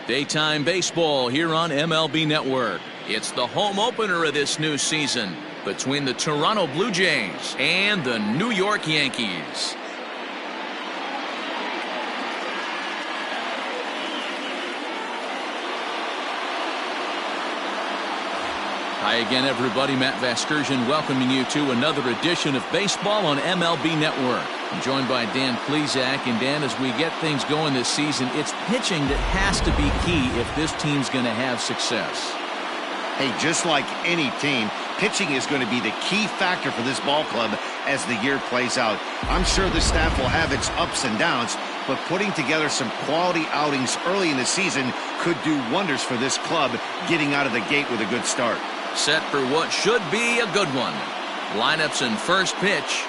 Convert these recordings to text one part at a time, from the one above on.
Daytime baseball here on MLB Network. It's the home opener of this new season between the Toronto Blue Jays and the New York Yankees. Hi again, everybody. Matt Vasgersian welcoming you to another edition of Baseball on MLB Network. I'm joined by Dan Plesac. And Dan, as we get things going this season, it's pitching that has to be key if this team's going to have success. Hey, just like any team, pitching is going to be the key factor for this ball club as the year plays out. I'm sure the staff will have its ups and downs, but putting together some quality outings early in the season could do wonders for this club getting out of the gate with a good start. Set for what should be a good one. Lineups and first pitch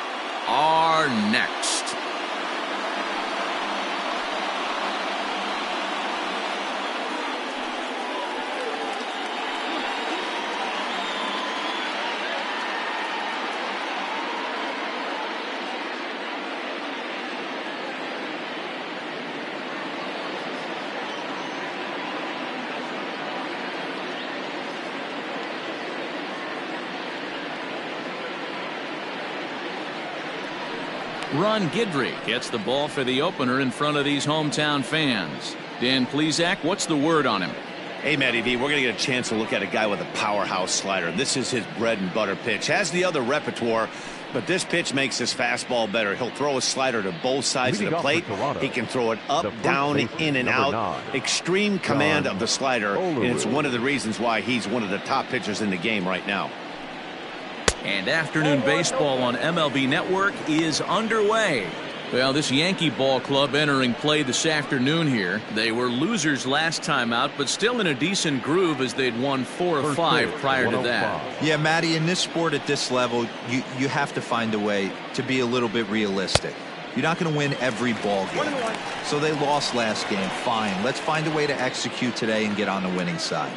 are next. Ron Guidry gets the ball for the opener in front of these hometown fans. Dan Plesac, what's the word on him? Hey, Matty V, we're going to get a chance to look at a guy with a powerhouse slider. This is his bread and butter pitch. Has the other repertoire, but this pitch makes his fastball better. He'll throw a slider to both sides of the plate. He can throw it up, down, in and out. Extreme command of the slider, and it's one of the reasons why he's one of the top pitchers in the game right now. And afternoon baseball on MLB Network is underway. Well, this Yankee ball club entering play this afternoon here. They were losers last time out, but still in a decent groove as they'd won 4 or 5 prior to that. Yeah, Matty, in this sport at this level, you have to find a way to be a little bit realistic. You're not going to win every ball game. So they lost last game. Fine. Let's find a way to execute today and get on the winning side.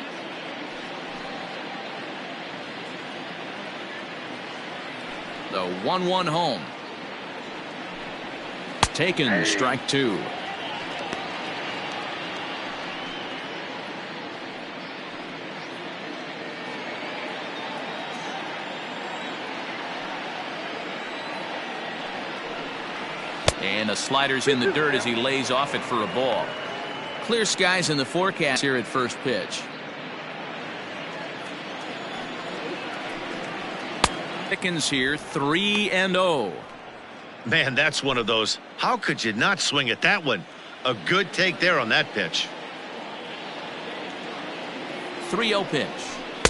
The 1-1 home. Taken, strike 2. And the slider's in the dirt as he lays off it for a ball. Clear skies in the forecast here at first pitch. Pickens here, 3-0. Man, that's one of those. How could you not swing at that one? A good take there on that pitch. 3-0 pitch.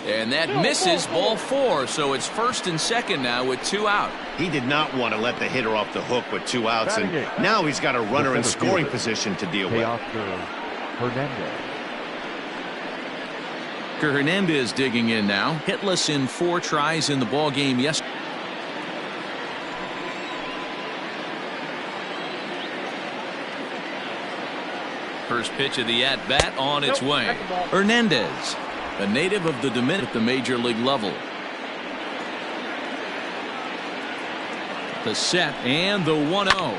And that misses, ball 4. So it's first and second now with 2 out. He did not want to let the hitter off the hook with 2 outs, and now he's got a runner in scoring position to deal with. Hernandez digging in now. Hitless in 4 tries in the ball game yesterday. First pitch of the at-bat on its way. Hernandez, a native of the Dominican at the major league level. The set and the 1-0.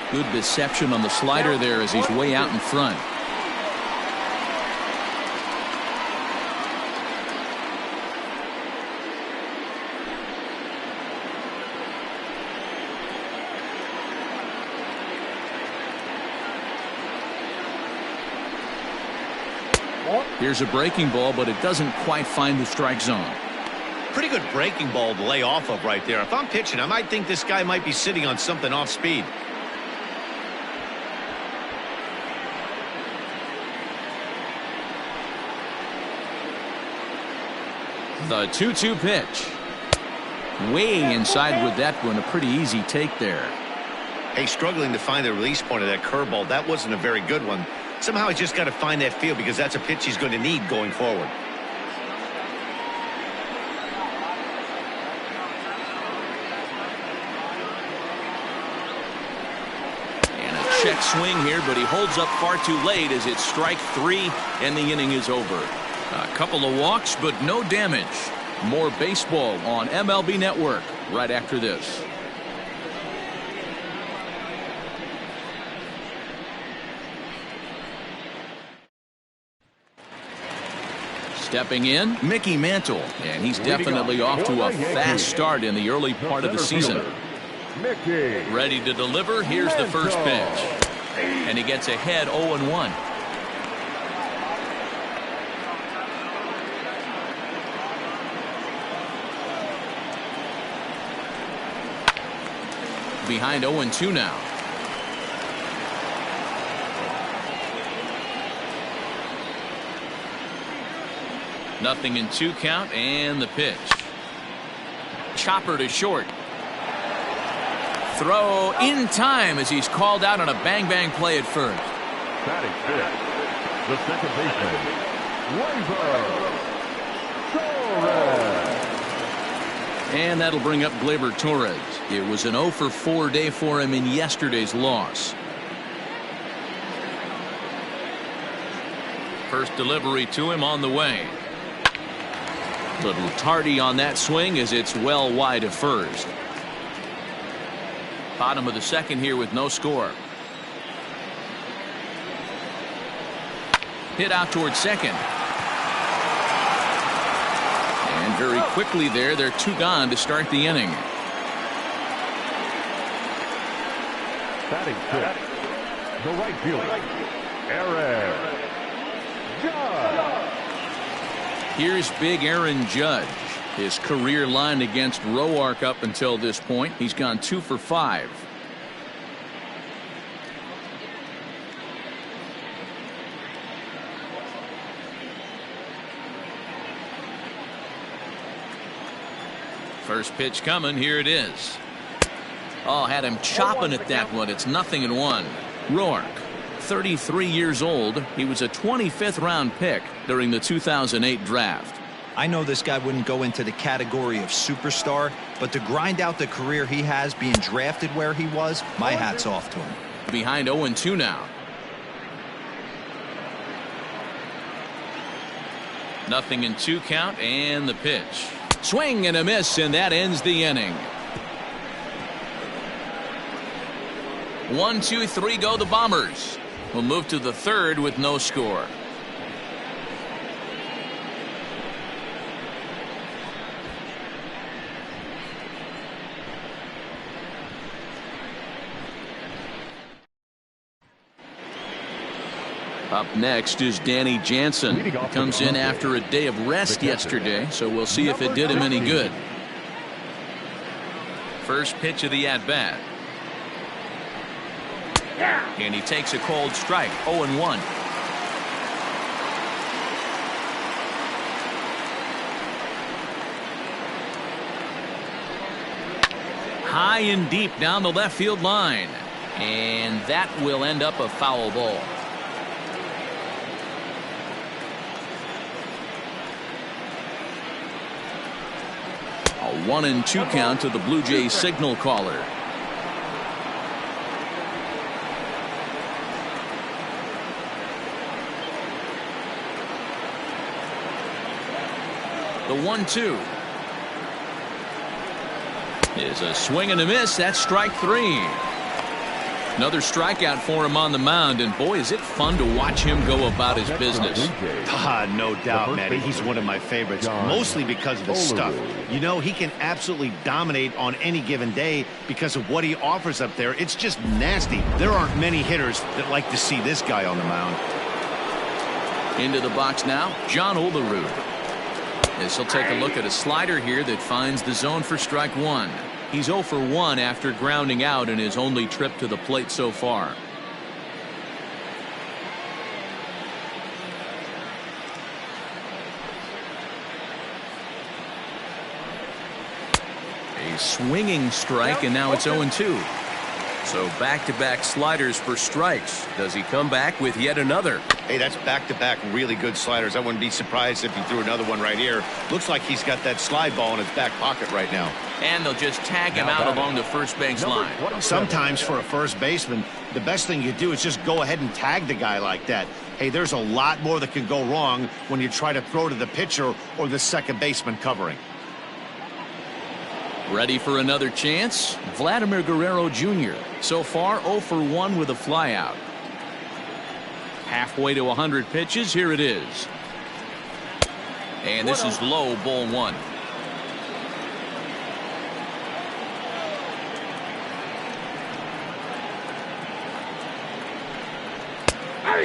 Good deception on the slider there as he's way out in front. Here's a breaking ball, but it doesn't quite find the strike zone. Pretty good breaking ball to lay off of right there. If I'm pitching, I might think this guy might be sitting on something off speed. The 2-2 pitch. Way inside with that one. A pretty easy take there. Hey, struggling to find the release point of that curveball. That wasn't a very good one. Somehow he's just got to find that feel because that's a pitch he's going to need going forward. And a check swing here, but he holds up far too late as it's strike 3 and the inning is over. A couple of walks, but no damage. More baseball on MLB Network right after this. Stepping in, Mickey Mantle, and he's definitely off to a fast start in the early part of the season. Ready to deliver. Here's the first pitch. And he gets ahead 0-1. Behind 0-2 now. Nothing in 2 count, and the pitch. Chopper to short. Throw in time as he's called out on a bang-bang play at first. Batting fifth, the second baseman, Gleyber Torres. And that'll bring up Gleyber Torres. It was an 0-for-4 day for him in yesterday's loss. First delivery to him on the way. Little tardy on that swing as it's well wide of first. Bottom of the second here with no score. Hit out towards second. And very quickly there, they're 2 gone to start the inning. Batting fifth, the right fielder, Aaron Judge. Here's big Aaron Judge. His career line against Roark up until this point. He's gone 2 for 5. First pitch coming. Here it is. Oh, had him chopping at that one. It's 0-1. Roark, 33 years old. He was a 25th round pick during the 2008 draft. I know this guy wouldn't go into the category of superstar, but to grind out the career he has being drafted where he was, my hat's off to him. Behind 0-2 now. Nothing in 2 count, and the pitch. Swing and a miss, and that ends the inning. 1, 2, 3 go the Bombers. We'll move to the third with no score. Up next is Danny Jansen. He comes in after a day of rest yesterday, so we'll see if it did him any good. First pitch of the at-bat. And he takes a cold strike. 0-1. High and deep down the left field line. And that will end up a foul ball. A 1-2 count to the Blue Jays signal caller. The 1-2 is a swing and a miss. That's strike 3. Another strikeout for him on the mound, and boy, is it fun to watch him go about his business. No doubt, Matty. He's one of my favorites, mostly because of his stuff. You know, he can absolutely dominate on any given day because of what he offers up there. It's just nasty. There aren't many hitters that like to see this guy on the mound. Into the box now, John Olerud. As he'll take a look at a slider here that finds the zone for strike 1. He's 0 for 1 after grounding out in his only trip to the plate so far. A swinging strike, and now it's 0-2. So back-to-back sliders for strikes. Does he come back with yet another? Hey, that's back-to-back really good sliders. I wouldn't be surprised if he threw another one right here. Looks like he's got that slide ball in his back pocket right now. And they'll just tag him out along the first base line. Sometimes for a first baseman, the best thing you do is just go ahead and tag the guy like that. Hey, there's a lot more that can go wrong when you try to throw to the pitcher or the second baseman covering. Ready for another chance? Vladimir Guerrero Jr. So far 0 for 1 with a flyout. Halfway to 100 pitches. Here it is. And this is low, ball 1.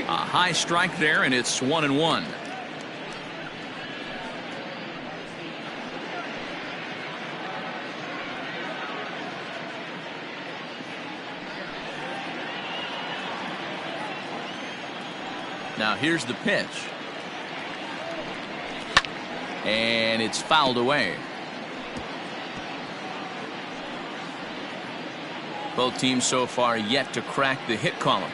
A high strike there, and it's 1-1. Now here's the pitch. And it's fouled away. Both teams so far yet to crack the hit column.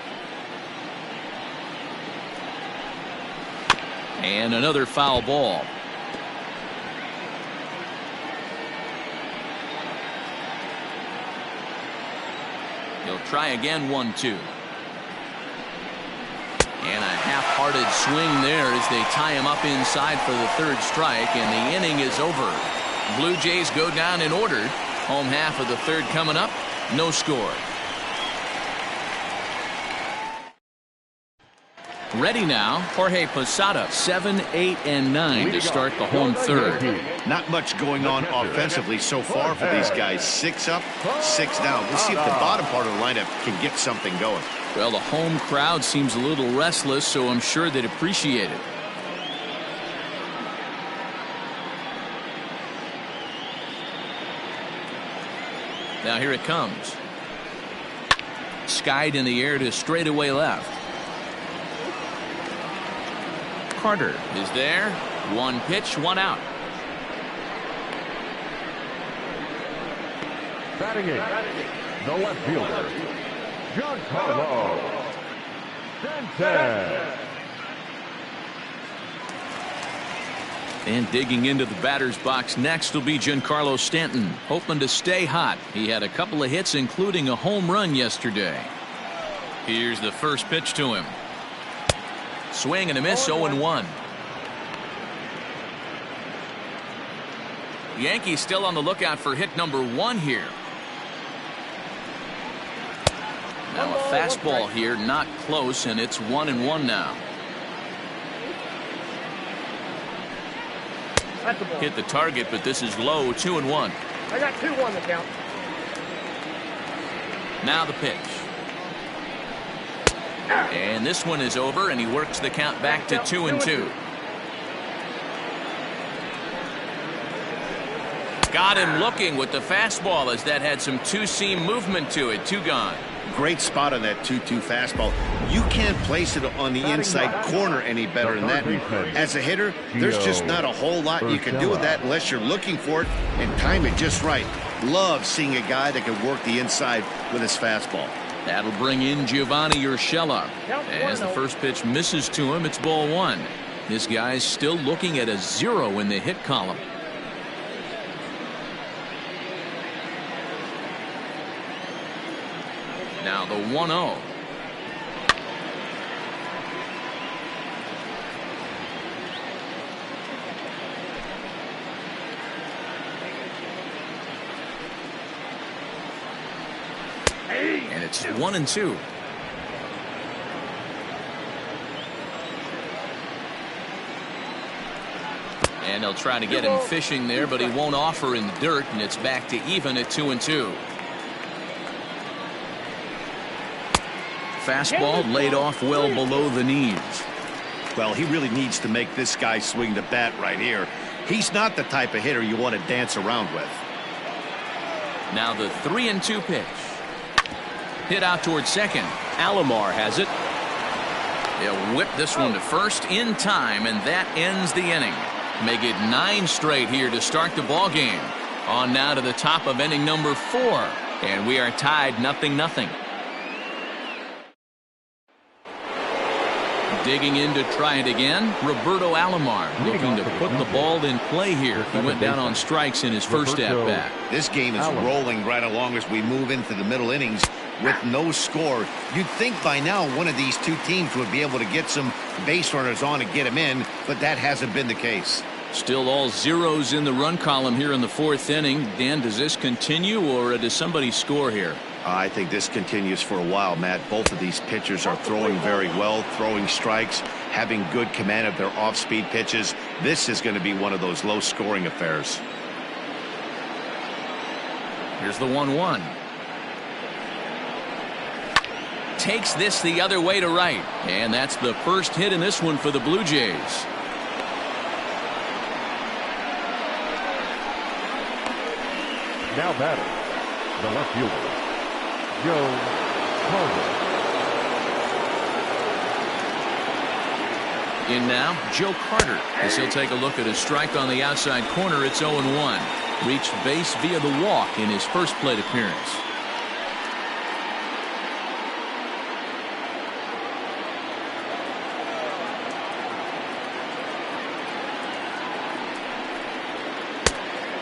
And another foul ball. He'll try again, 1-2. And a half-hearted swing there as they tie him up inside for the third strike, and the inning is over. Blue Jays go down in order. Home half of the third coming up. No score. Ready now, Jorge Posada, 7, 8, and 9 to start the home third. Not much going on offensively so far for these guys. 6 up, 6 down. Let's see if the bottom part of the lineup can get something going. Well, the home crowd seems a little restless, so I'm sure they'd appreciate it. Now here it comes. Skied in the air to straightaway left. Carter is there. 1 pitch, 1 out. Batting in, the left fielder, Giancarlo Stanton. And digging into the batter's box next will be Giancarlo Stanton, hoping to stay hot. He had a couple of hits, including a home run yesterday. Here's the first pitch to him. Swing and a miss, 0-1. Yankees still on the lookout for hit number 1 here. Now a fastball here, not close, and it's 1-1 now. Hit the target, but this is low, 2-1. I got 2-1 to count. Now the pitch. And this one is over, and he works the count back to 2-2. Got him looking with the fastball, as that had some two-seam movement to it. 2 gone. Great spot on that 2-2 fastball. You can't place it on the inside corner any better than that. As a hitter, there's just not a whole lot you can do with that unless you're looking for it and time it just right. Love seeing a guy that can work the inside with his fastball. That'll bring in Giovanni Urshela. As the first pitch misses to him, it's ball 1. This guy's still looking at a 0 in the hit column. Now the 1-0. And it's 1-2. And they'll try to get him fishing there, but he won't offer in the dirt, and it's back to even at 2-2. Fastball laid off well below the knees. Well, he really needs to make this guy swing the bat right here. He's not the type of hitter you want to dance around with. Now the 3-2 pitch. Hit out towards second. Alomar has it. They'll whip this one to first in time, and that ends the inning. Make it 9 straight here to start the ball game. On now to the top of inning number 4, and we are tied 0-0. Digging in to try it again, Roberto Alomar looking to put the ball in play here. He went down on strikes in his first at-bat. This game is rolling right along as we move into the middle innings with no score. You'd think by now one of these two teams would be able to get some base runners on and get him in, but that hasn't been the case. Still all zeros in the run column here in the 4th inning. Dan, does this continue, or does somebody score here? I think this continues for a while, Matt. Both of these pitchers are throwing very well, throwing strikes, having good command of their off-speed pitches. This is going to be one of those low-scoring affairs. Here's the 1-1. Takes this the other way to right. And that's the first hit in this one for the Blue Jays. Now batting, the left fielder, Joe Carter. In now, Joe Carter, as he'll take a look at a strike on the outside corner. It's 0-1. Reached base via the walk in his first plate appearance.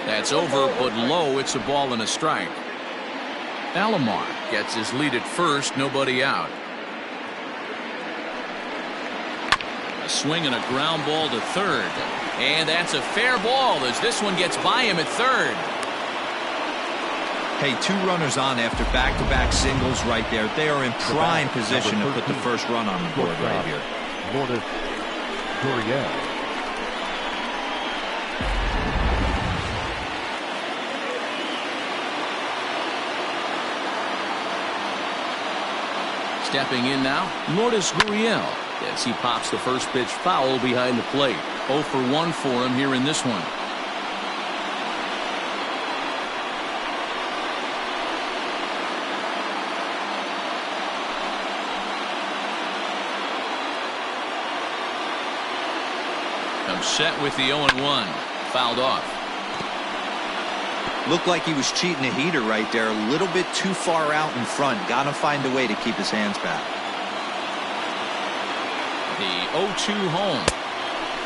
That's over, but low. It's a ball and a strike. Alomar gets his lead at first, nobody out. A swing and a ground ball to third. And that's a fair ball as this one gets by him at third. Hey, 2 runners on after back-to-back singles right there. They are in prime position to put the first run on the board right here. Lourdes Gurriel. Stepping in now, Lourdes Gurriel, as he pops the first pitch foul behind the plate. 0 for 1 for him here in this one. Comes set with the 0-1. Fouled off. Looked like he was cheating a heater right there. A little bit too far out in front. Got to find a way to keep his hands back. The 0-2 home.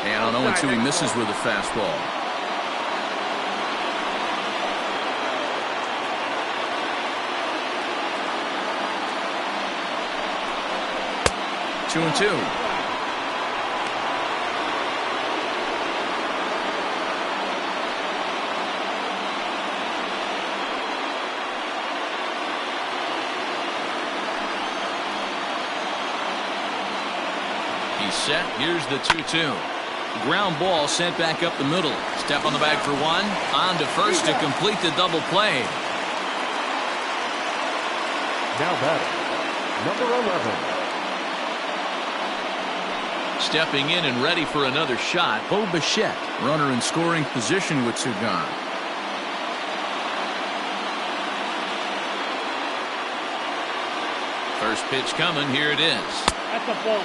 And on 0-2 he misses with a fastball. Two and two. He's set. Here's the 2-2. Ground ball sent back up the middle. Step on the bag for one. On to first to complete the double play. Now batting, number 11. Stepping in and ready for another shot, Bo Bichette, runner in scoring position with 2 gone. First pitch coming. Here it is. That's a ball.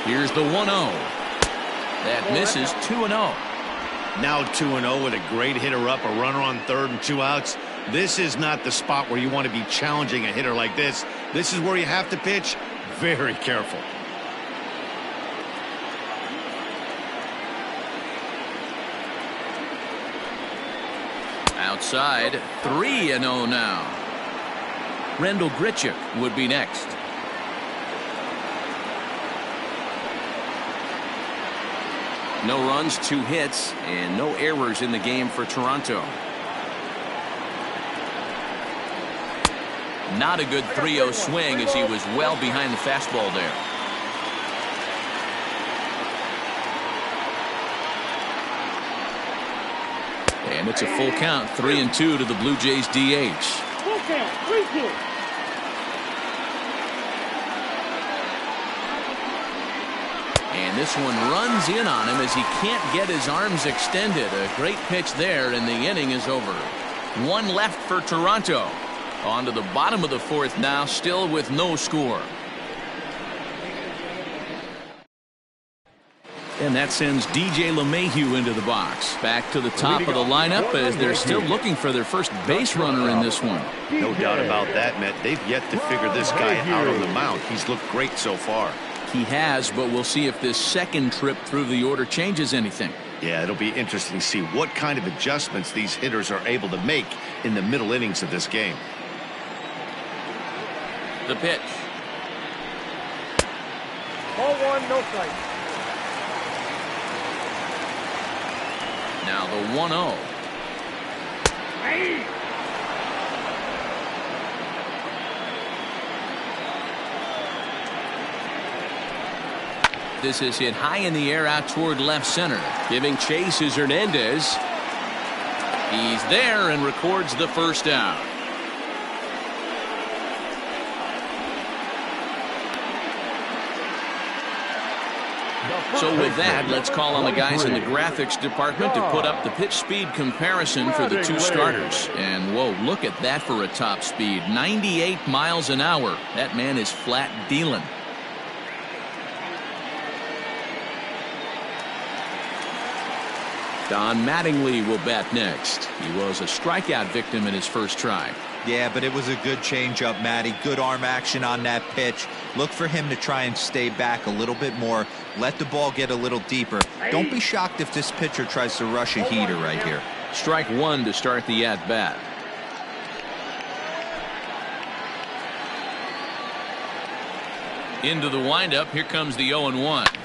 Here's the 1-0. That misses. 2-0. Now 2-0 with a great hitter up, a runner on third and 2 outs. This is not the spot where you want to be challenging a hitter like this. This is where you have to pitch very careful. Outside, 3-0 now. Rendell Grichuk would be next. No runs, 2 hits, and no errors in the game for Toronto. Not a good 3-0 swing as he was well behind the fastball there. And it's a full count, 3-2 to the Blue Jays DH. Full count, 3-2. And this one runs in on him as he can't get his arms extended. A great pitch there, and the inning is over. 1 left for Toronto. On to the bottom of the 4th now, still with no score. And that sends DJ LeMahieu into the box. Back to the top of the lineup as they're still looking for their first base runner in this one. No doubt about that, Matt. They've yet to figure this guy out on the mound. He's looked great so far. He has, but we'll see if this second trip through the order changes anything. Yeah, it'll be interesting to see what kind of adjustments these hitters are able to make in the middle innings of this game. The pitch. Ball one, no strike. Now the 1-0. Hey! This is hit high in the air out toward left center. Giving chase is Hernandez. He's there and records the first down. So with that, let's call on the guys in the graphics department to put up the pitch speed comparison for the two starters. And whoa, look at that for a top speed. 98 miles an hour. That man is flat dealing. Don Mattingly will bat next. He was a strikeout victim in his first try. Yeah, but it was a good changeup, Matty. Good arm action on that pitch. Look for him to try and stay back a little bit more. Let the ball get a little deeper. Don't be shocked if this pitcher tries to rush a heater right here. Strike one to start the at-bat. Into the windup. Here comes the 0-1.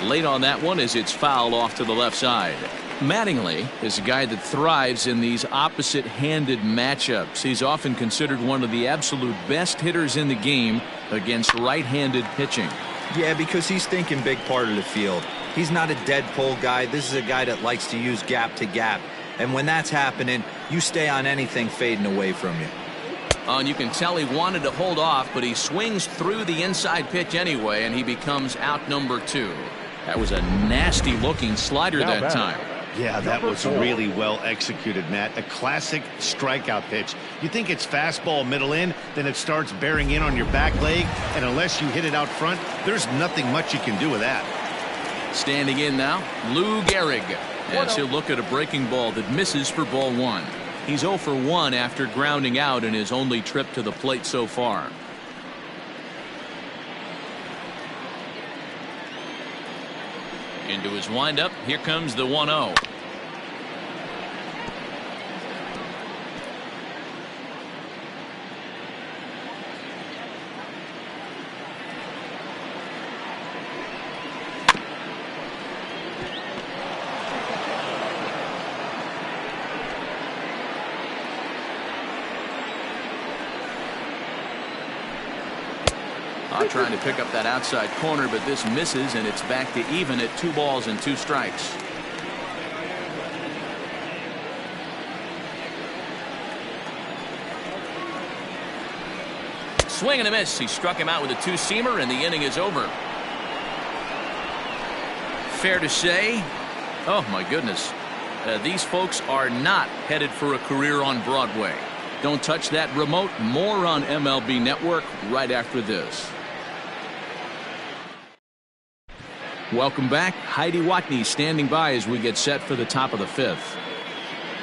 Late on that one as it's fouled off to the left side. Mattingly is a guy that thrives in these opposite-handed matchups. He's often considered one of the absolute best hitters in the game against right-handed pitching. Yeah, because he's thinking big part of the field. He's not a dead pull guy. This is a guy that likes to use gap to gap. And when that's happening, you stay on anything fading away from you. And you can tell he wanted to hold off, but he swings through the inside pitch anyway, and he becomes out number 2. That was a nasty looking slider that time. Yeah, that was really well executed, Matt. A classic strikeout pitch. You think it's fastball middle in, then it starts bearing in on your back leg, and unless you hit it out front, there's nothing much you can do with that. Standing in now, Lou Gehrig, as he'll look at a breaking ball that misses for ball 1. He's 0 for 1 after grounding out in his only trip to the plate so far. Into his windup. Here comes the 1-0. Trying to pick up that outside corner, but this misses, and it's back to even at 2 balls and 2 strikes. Swing and a miss. He struck him out with a 2-seamer, and the inning is over. Fair to say, oh my goodness, these folks are not headed for a career on Broadway. Don't touch that remote. More on MLB Network right after this. Welcome back. Heidi Watney standing by as we get set for the top of the 5th.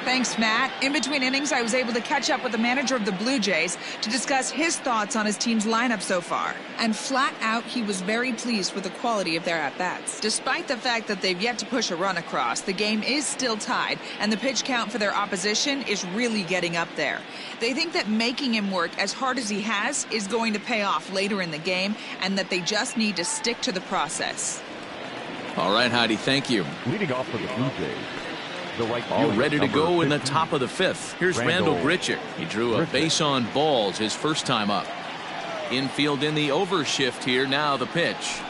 Thanks, Matt. In between innings, I was able to catch up with the manager of the Blue Jays to discuss his thoughts on his team's lineup so far. And flat out, he was very pleased with the quality of their at-bats. Despite the fact that they've yet to push a run across, the game is still tied, and the pitch count for their opposition is really getting up there. They think that making him work as hard as he has is going to pay off later in the game, and that they just need to stick to the process. All right, Heidi, thank you. Leading off for the Blue Jays, the right All fielder, ready to go in the 15, top of the 5th. Here's Randall Grichuk. He drew a base on balls his first time up. Infield in the overshift here. Now the pitch.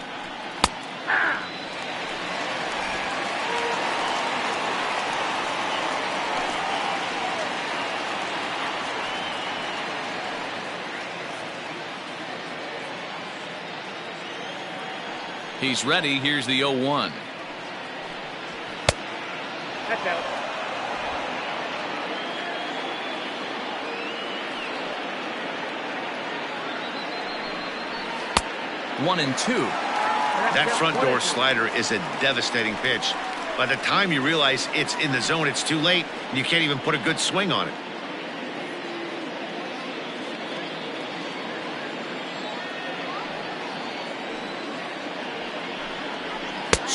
He's ready. Here's the 0-1. That's out. One and two. That front door slider is a devastating pitch. By the time you realize it's in the zone, it's too late, and you can't even put a good swing on it.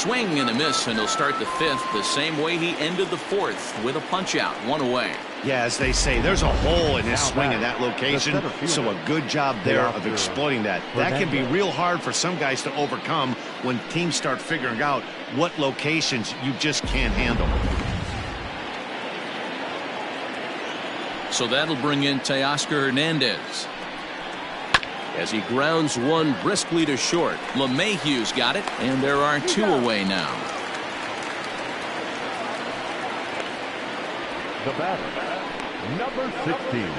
swing and a miss, and he'll start the fifth the same way he ended the fourth, with a punch out, one away. Yeah, as they say, there's a hole in his swing in that location, so a good job there of exploiting that. That can be real hard for some guys to overcome when teams start figuring out what locations you just can't handle. So that'll bring in Teoscar Hernandez. As he grounds one briskly to short. LeMahieu's got it, and there are two away now. The batter, number 16.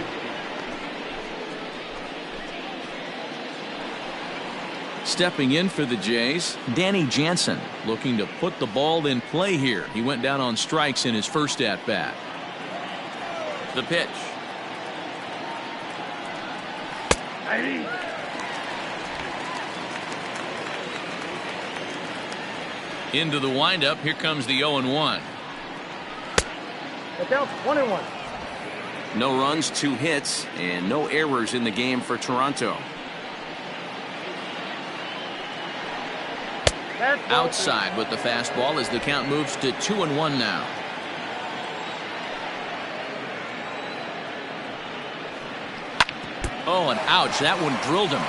Stepping in for the Jays, Danny Jansen, looking to put the ball in play here. He went down on strikes in his first at-bat. The pitch. Into the windup. Here comes the 0-1. It's out 1-1. No runs, 2 hits, and no errors in the game for Toronto. Outside with the fastball as the count moves to 2-1 now. Oh, and ouch, that one drilled him.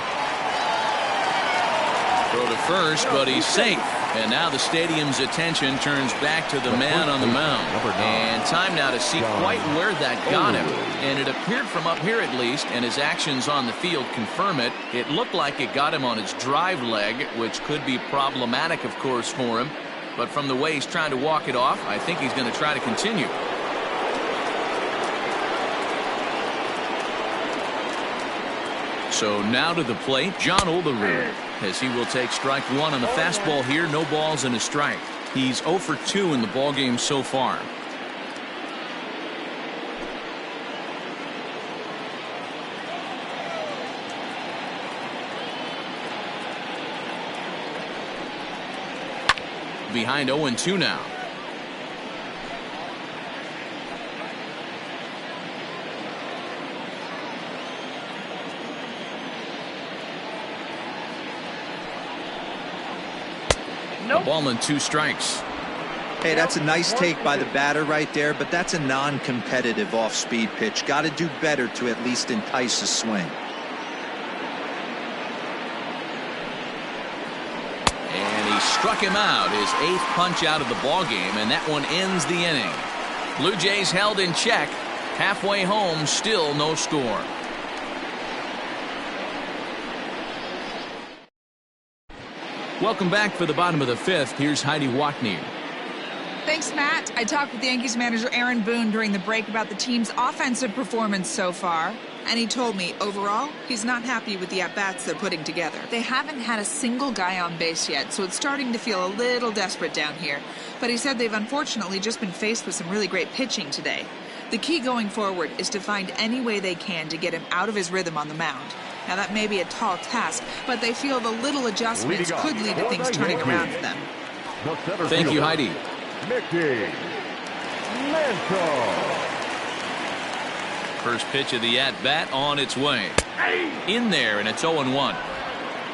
Throw to first, but he's safe. And now the stadium's attention turns back to the man on the mound. And time now to see quite where that got him. And it appeared from up here at least, and his actions on the field confirm it. It looked like it got him on his drive leg, which could be problematic, of course, for him. But from the way he's trying to walk it off, I think he's going to try to continue. So now to the plate, John Olerud, as he will take strike one on the fastball here. No balls and a strike. He's 0 for 2 in the ballgame so far. Behind 0-2 now. A ball and 2 strikes. Hey, that's a nice take by the batter right there, but that's a non-competitive off-speed pitch. Got to do better to at least entice a swing. And he struck him out, his 8th punch out of the ball game, and that one ends the inning. Blue Jays held in check. Halfway home, still no score. Welcome back for the bottom of the 5th. Here's Heidi Watney. Thanks, Matt. I talked with Yankees manager Aaron Boone during the break about the team's offensive performance so far. And he told me, overall, he's not happy with the at-bats they're putting together. They haven't had a single guy on base yet, so it's starting to feel a little desperate down here. But he said they've unfortunately just been faced with some really great pitching today. The key going forward is to find any way they can to get him out of his rhythm on the mound. Now, that may be a tall task, but they feel the little adjustments could lead to things turning around for them. Thank you, Heidi. Mickey Mantle. First pitch of the at-bat on its way. In there, and it's 0-1.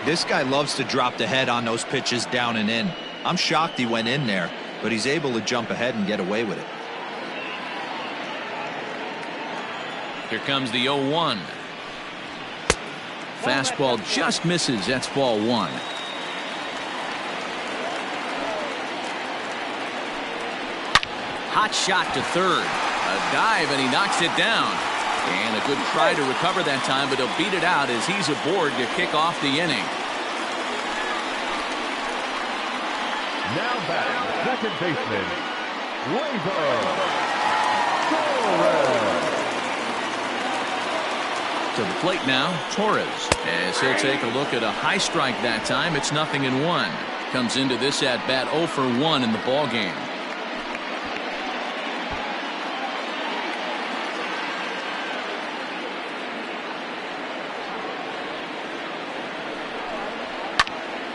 This guy loves to drop the head on those pitches down and in. I'm shocked he went in there, but he's able to jump ahead and get away with it. Here comes the 0-1. Fastball just misses. That's ball 1. Hot shot to third. A dive, and he knocks it down. And a good try to recover that time, but he'll beat it out as he's aboard to kick off the inning. Now batting, second baseman, Torres. To the plate now, Torres, as he'll take a look at a high strike that time. It's 0-1. Comes into this at bat 0 for 1 in the ball game.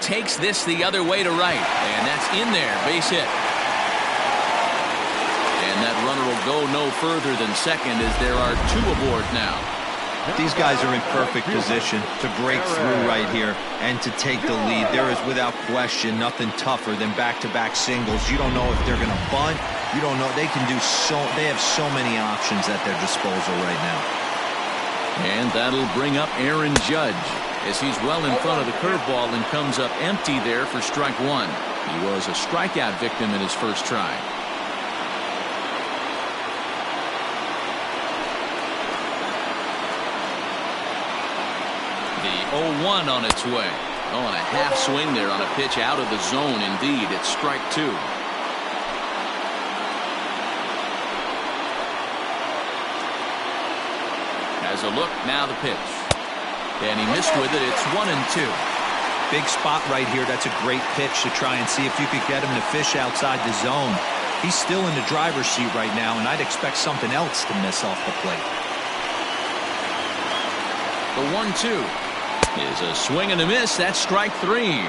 Takes this the other way to right, and that's in there, base hit. And that runner will go no further than second as there are 2 aboard now. These guys are in perfect position to break through right here and to take the lead. There is, without question, nothing tougher than back-to-back singles. You don't know if they're going to bunt. You don't know. They have so many options at their disposal right now. And that'll bring up Aaron Judge as he's well in front of the curveball and comes up empty there for strike one. He was a strikeout victim in his first try. The 0-1 on its way. Oh, and a half swing there on a pitch out of the zone. Indeed, it's strike two. Has a look, now the pitch. And he missed with it. It's 1-2. Big spot right here. That's a great pitch to try and see if you could get him to fish outside the zone. He's still in the driver's seat right now, and I'd expect something else to miss off the plate. The 1-2 is a swing and a miss. That's strike three.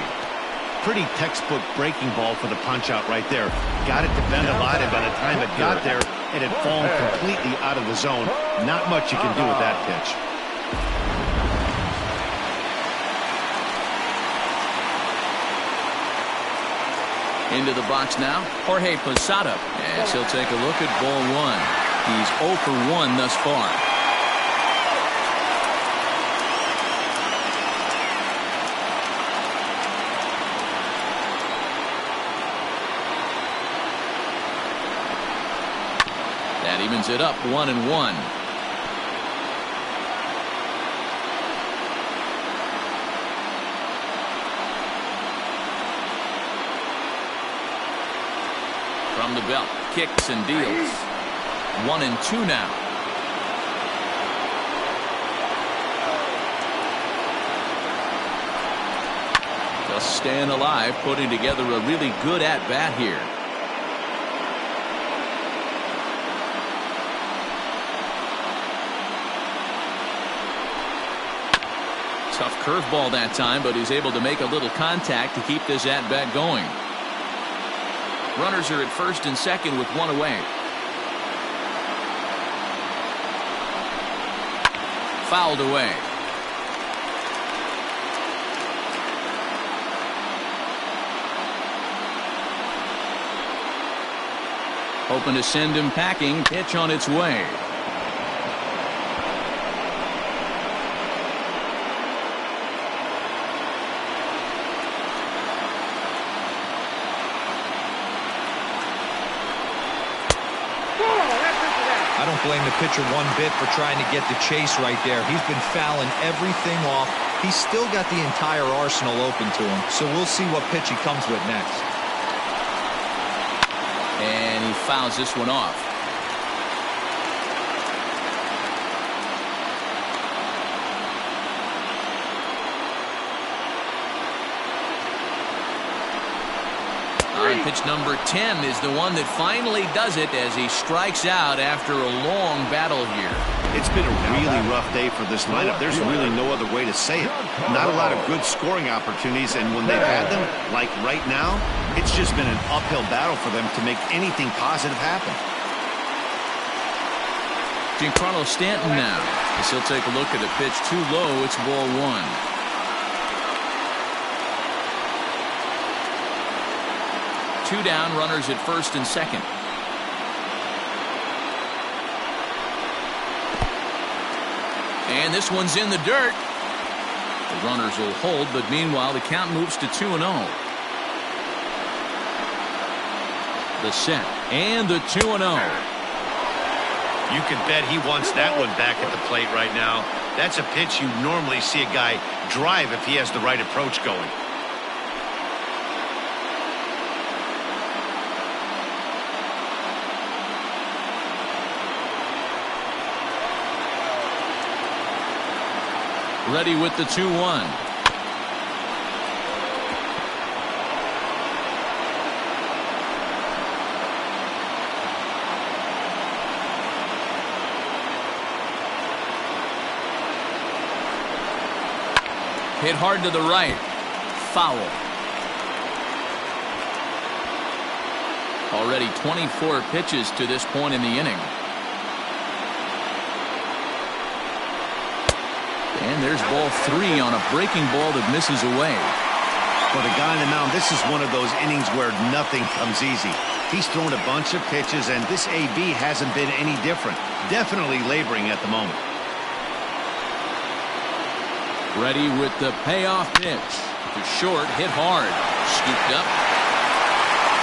Pretty textbook breaking ball for the punch out right there. Got it to bend a lot, and by the time it got there, it had fallen completely out of the zone. Not much you can do with that pitch. Into the box now, Jorge Posada, as he'll take a look at ball one. He's 0 for 1 thus far. That evens it up 1-1. From the belt, kicks and deals. 1-2 now. Just staying alive, putting together a really good at-bat here. Tough curveball that time, but he's able to make a little contact to keep this at-bat going. Runners are at first and second with one away. Fouled away. Hoping to send him packing. Pitch on its way. I don't blame the pitcher one bit for trying to get the chase right there. He's been fouling everything off. He's still got the entire arsenal open to him, so we'll see what pitch he comes with next. And he fouls this one off. Pitch number 10 is the one that finally does it as he strikes out after a long battle here. It's been a really rough day for this lineup. There's really no other way to say it. Not a lot of good scoring opportunities, and when they've had them, like right now, it's just been an uphill battle for them to make anything positive happen. Giancarlo Stanton now, as he'll take a look at a pitch too low. It's ball one. Two down, runners at first and second. And this one's in the dirt. The runners will hold, but meanwhile the count moves to 2-0. The set and the 2-0. You can bet he wants that one back at the plate right now. That's a pitch you normally see a guy drive if he has the right approach going. Ready with the 2-1. Hit hard to the right. Foul. Already 24 pitches to this point in the inning. And there's ball 3 on a breaking ball that misses away. For the guy on the mound, this is one of those innings where nothing comes easy. He's thrown a bunch of pitches, and this AB hasn't been any different. Definitely laboring at the moment. Ready with the payoff pitch. To short, hit hard. Scooped up.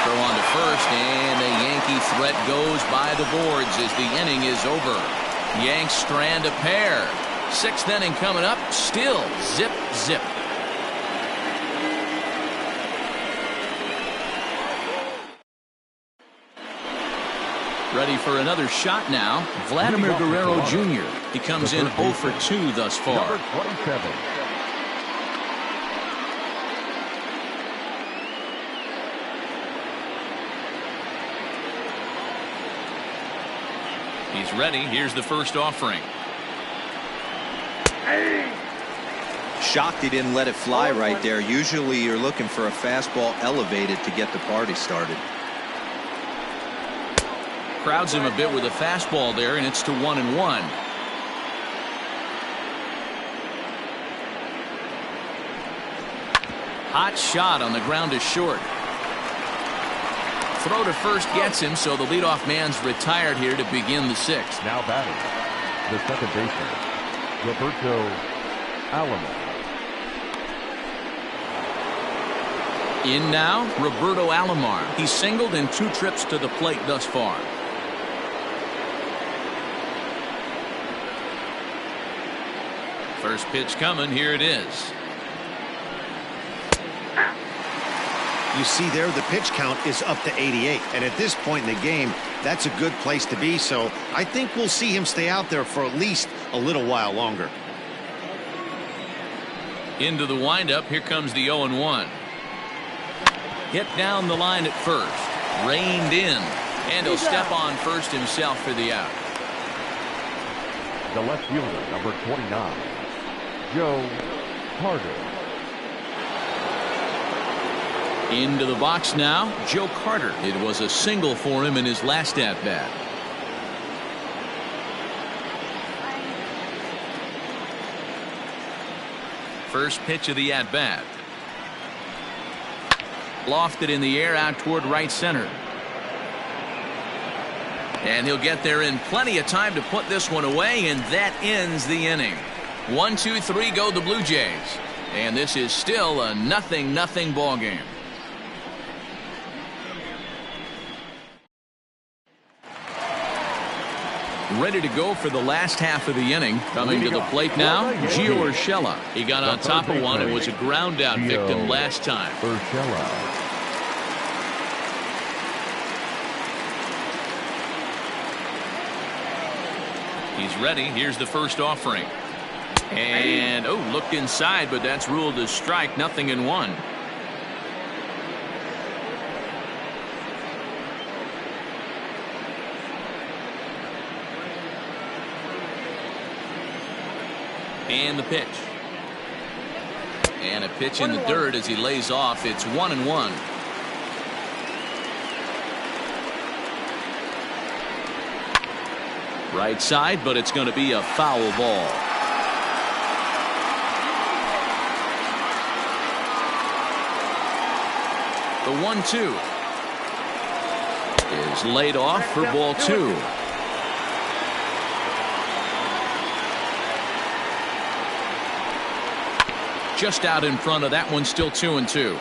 Throw on to first, and the Yankee threat goes by the boards as the inning is over. Yanks strand a pair. 6th inning coming up. Still zip, zip. Ready for another shot now. Vladimir Guerrero Jr. He comes in 0 for 2 thus far. Number 27. He's ready. Here's the first offering. Shocked he didn't let it fly right there. Usually you're looking for a fastball elevated to get the party started. Crowds him a bit with a fastball there, and it's to 1-1. Hot shot on the ground to short. Throw to first gets him, so the leadoff man's retired here to begin the 6th. Now batting, the second baseman, Roberto Alomar. In now, Roberto Alomar. He's singled in 2 trips to the plate thus far. First pitch coming. Here it is. You see there, the pitch count is up to 88. And at this point in the game, that's a good place to be. So I think we'll see him stay out there for at least a little while longer. Into the windup. Here comes the 0-1. Hit down the line at first. Reined in. And he'll step on first himself for the out. The left fielder, number 29, Joe Carter. Into the box now, Joe Carter. It was a single for him in his last at-bat. First pitch of the at-bat. Lofted in the air out toward right center. And he'll get there in plenty of time to put this one away, and that ends the inning. 1, 2, 3 go the Blue Jays. And this is still a 0-0 ball game. Ready to go for the last half of the inning. Coming to the plate now, Gio Urshela. He got on top of one and was a ground out victim last time. Urshela. He's ready. Here's the first offering. And, looked inside, but that's ruled a strike. 0-1. And the pitch. And a pitch in the dirt as he lays off. It's 1-1. Right side, but it's going to be a foul ball. The 1-2 is laid off for ball 2. Just out in front of that one, still 2-2.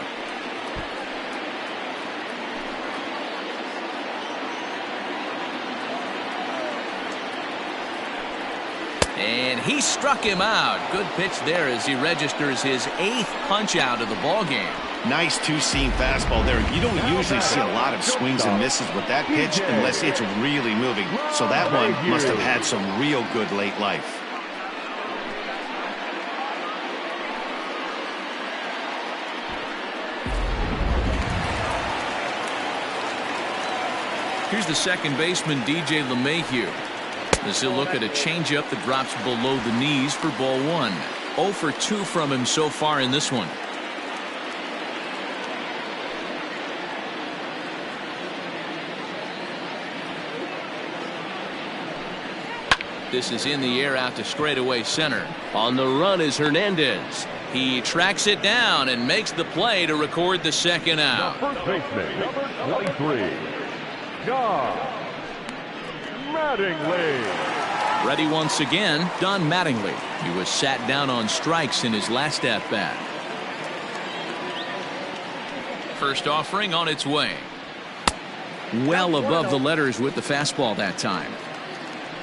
And he struck him out. Good pitch there as he registers his 8th punch out of the ball game. Nice two-seam fastball there. You don't usually see a lot of swings and misses with that pitch unless it's really moving. So that one must have had some real good late life. Here's the second baseman, DJ LeMahieu. As he'll look at a changeup that drops below the knees for ball 1. 0 for 2 from him so far in this one. This is in the air out to straightaway center. On the run is Hernandez. He tracks it down and makes the play to record the second out. First baseman, number 23, Don Mattingly. Ready once again, Don Mattingly. He was sat down on strikes in his last at-bat. First offering on its way. Well above the letters with the fastball that time.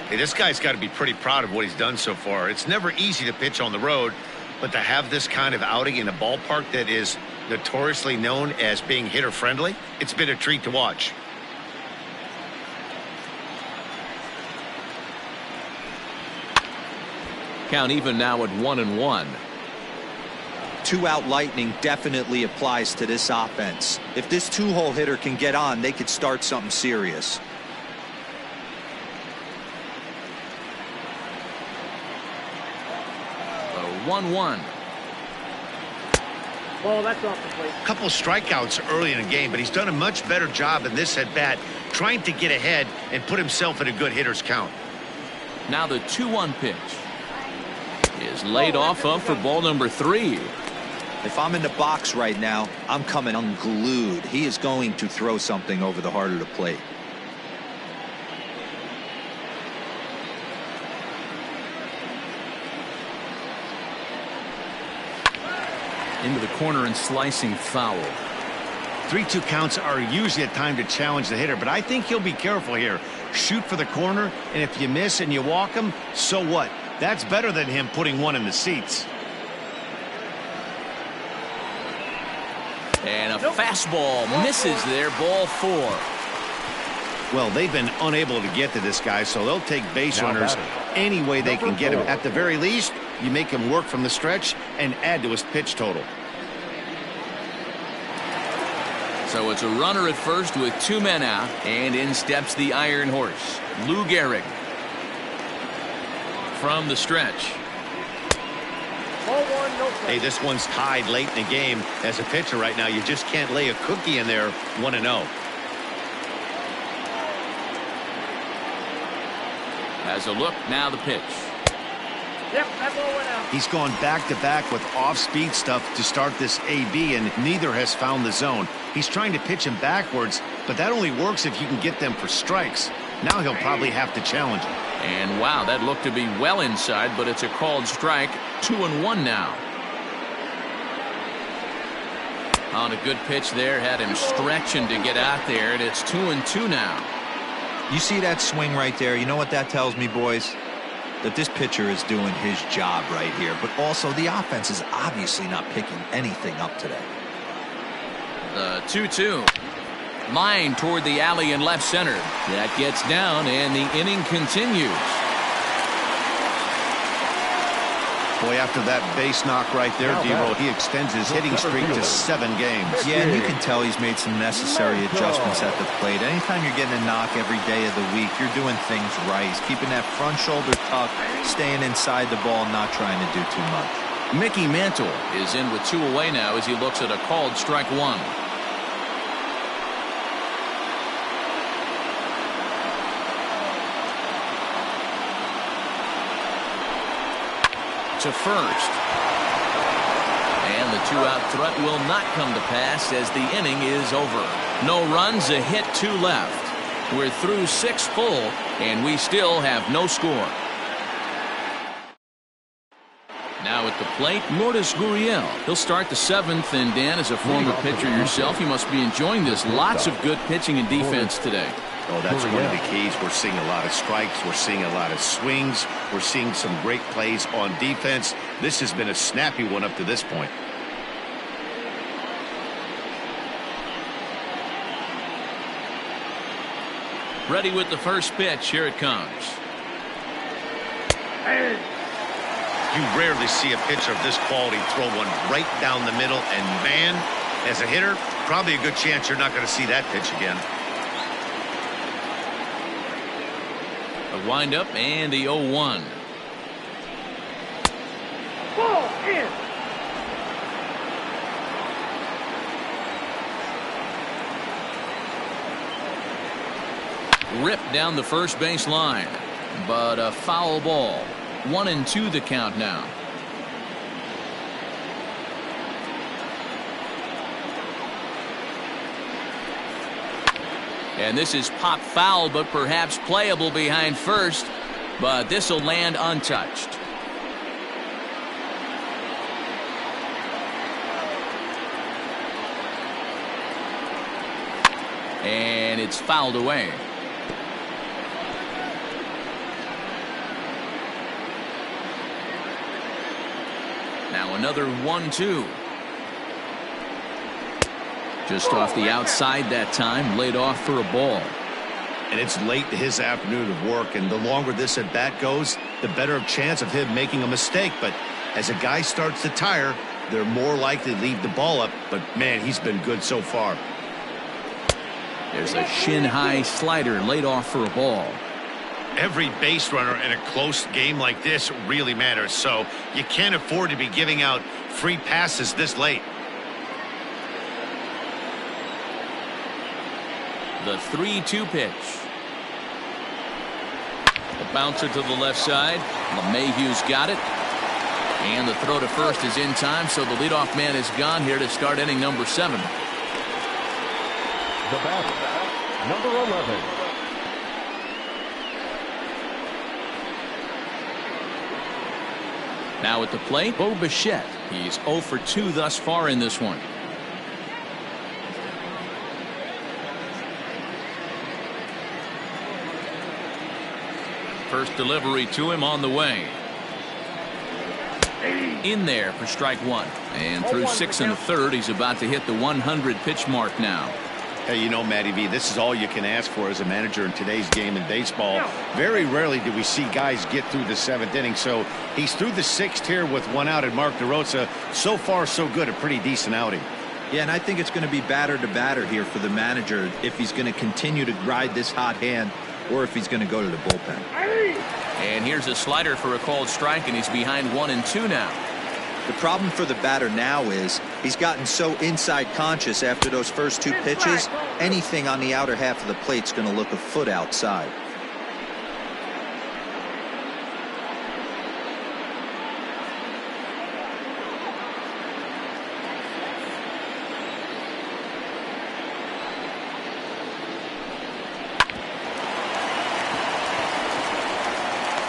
Hey, this guy's got to be pretty proud of what he's done so far. It's never easy to pitch on the road, but to have this kind of outing in a ballpark that is notoriously known as being hitter-friendly, it's been a treat to watch. Count even now at 1-1. 2-out lightning definitely applies to this offense. If this two-hole hitter can get on, they could start something serious. A 1-1. Ball, that's off the plate. A couple strikeouts early in the game, but he's done a much better job in this at-bat trying to get ahead and put himself in a good hitter's count. Now the 2-1 pitch is laid off of for ball number 3. If I'm in the box right now, I'm coming unglued. He is going to throw something over the heart of the plate. Into the corner and slicing foul. 3-2 counts are usually a time to challenge the hitter, but I think he'll be careful here. Shoot for the corner, and if you miss and you walk him, so what? That's better than him putting one in the seats. And a fastball misses there, ball 4. Well, they've been unable to get to this guy, so they'll take base runners any way they can get him. At the very least, you make him work from the stretch and add to his pitch total. So it's a runner at first with 2 men out, and in steps the Iron Horse, Lou Gehrig. From the stretch. Ball 1, no strike. Hey, this one's tied late in the game. As a pitcher right now, you just can't lay a cookie in there 1-0. As a look, now the pitch. Yep, that ball went out. He's gone back-to-back with off-speed stuff to start this AB, and neither has found the zone. He's trying to pitch him backwards, but that only works if you can get them for strikes. Now he'll probably have to challenge him. And wow, that looked to be well inside, but it's a called strike. 2-1 now. On a good pitch there, had him stretching to get out there, and it's 2-2 now. You see that swing right there? You know what that tells me, boys? That this pitcher is doing his job right here, but also the offense is obviously not picking anything up today. The 2-2. Line toward the alley in left center. That gets down, and the inning continues. Boy, after that base knock right there, D-Roll, he extends his hitting streak to 7 games. Yeah, and you can tell he's made some necessary adjustments at the plate. Anytime you're getting a knock every day of the week, you're doing things right. He's keeping that front shoulder tucked, staying inside the ball, not trying to do too much. Mickey Mantle is in with 2 away now as he looks at a called strike 1. To first. And the 2-out threat will not come to pass as the inning is over. No runs, a hit, 2 left. We're through 6 full, and we still have no score. Now at the plate, Lourdes Gurriel. He'll start the 7th, and Dan, as a former pitcher yourself, you must be enjoying this. Lots of good pitching and defense today. Oh, that's one of the keys. We're seeing a lot of strikes. We're seeing a lot of swings. We're seeing some great plays on defense. This has been a snappy one up to this point. Ready with the first pitch. Here it comes. You rarely see a pitcher of this quality throw one right down the middle, and man, as a hitter, probably a good chance you're not going to see that pitch again. A windup and the 0-1. Ball in. Ripped down the first base line. but a foul ball. 1-2 the count now. And this is pop foul, but perhaps playable behind first. But this will land untouched. And it's fouled away. Now another 1-2. Just off the outside that time, laid off for a ball. And it's late in his afternoon of work, and the longer this at bat goes, the better chance of him making a mistake. But as a guy starts to tire, they're more likely to leave the ball up. But man, he's been good so far. There's a shin-high slider laid off for a ball. Every base runner in a close game like this really matters, so you can't afford to be giving out free passes this late. The 3-2 pitch. The bouncer to the left side. LeMahieu's got it. And the throw to first is in time, so the leadoff man is gone here to start inning number 7. The batter, number 11. Now at the plate, Bo Bichette. He's 0 for 2 thus far in this one. First delivery to him on the way. In there for strike 1. And through 6 1/3, he's about to hit the 100 pitch mark now. Hey, you know, Matty V, this is all you can ask for as a manager in today's game in baseball. Very rarely do we see guys get through the 7th inning. So he's through the 6th here with 1 out, and Mark DeRosa, so far so good, a pretty decent outing. Yeah, and I think it's going to be batter to batter here for the manager if he's going to continue to ride this hot hand or if he's going to go to the bullpen. And here's a slider for a called strike, and he's behind 1-2 now. The problem for the batter now is he's gotten so inside conscious after those first 2 pitches. Anything on the outer half of the plate's going to look a foot outside.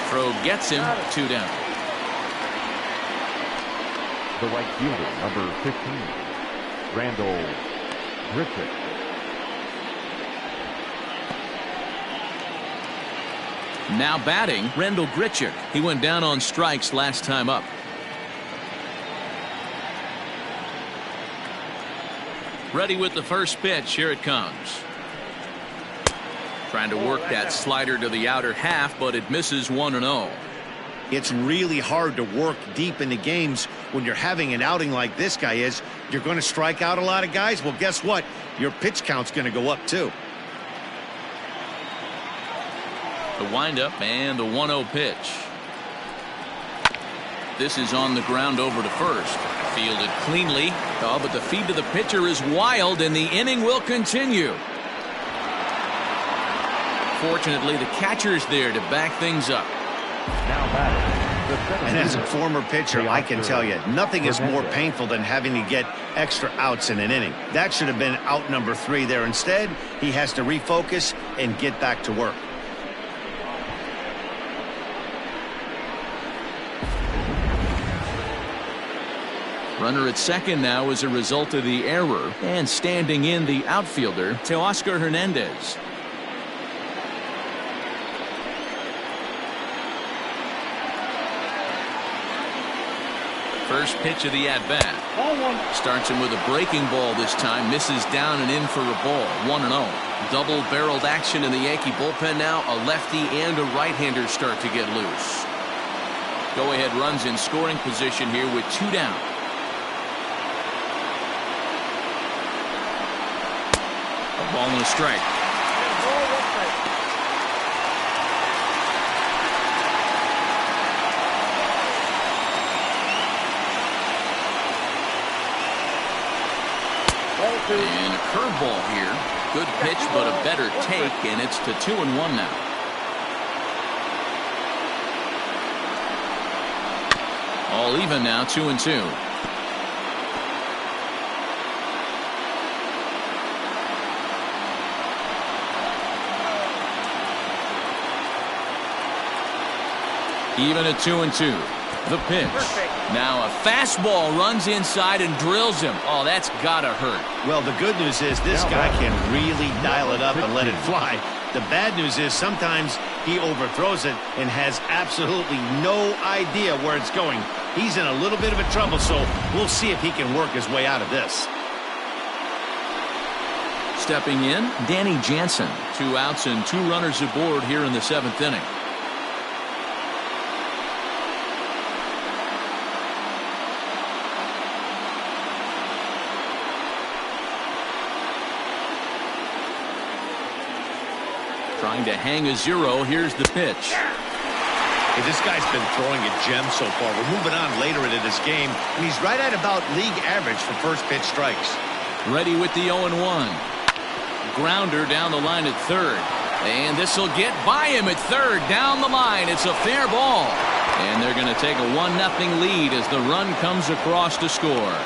Throw gets him, 2 down. The right fielder, number 15, Randall Griffith. Now batting, Randall Grichuk. He went down on strikes last time up. Ready with the first pitch. Here it comes. Trying to work that slider to the outer half, but it misses 1-0. It's really hard to work deep into games when you're having an outing like this guy is. You're going to strike out a lot of guys. Well, guess what? Your pitch count's going to go up too. The windup and the 1-0 pitch. This is on the ground over to first. Fielded cleanly. Oh, but the feed to the pitcher is wild, and the inning will continue. Fortunately, the catcher's there to back things up. Now batting, And as a former pitcher, I can tell you, nothing is more painful than having to get extra outs in an inning. That should have been out number 3 there. Instead, he has to refocus and get back to work. Runner at second now as a result of the error, and standing in the outfielder, Teoscar Hernandez. First pitch of the at-bat. Starts him with a breaking ball this time. Misses down and in for a ball. 1-0. Double-barreled action in the Yankee bullpen now. A lefty and a right-hander start to get loose. Go-ahead runs in scoring position here with 2 down. A ball and a strike. And a curveball here. Good pitch, but a better take, and it's to 2-1 now. All even now, 2-2. Even at 2-2. The pitch. Now a fastball runs inside and drills him. Oh, that's gotta hurt. Well, the good news is this guy can really dial it up and let it fly. The bad news is sometimes he overthrows it and has absolutely no idea where it's going. He's in a little bit of a trouble, so we'll see if he can work his way out of this. Stepping in, Danny Jansen. 2 outs and 2 runners aboard here in the 7th inning. Trying to hang a 0. Here's the pitch. Hey, this guy's been throwing a gem so far. We're moving on later into this game, and he's right at about league average for first pitch strikes. Ready with the 0-1. Grounder down the line at third. And this will get by him at third. Down the line. It's a fair ball. And they're going to take a 1-0 lead as the run comes across to score.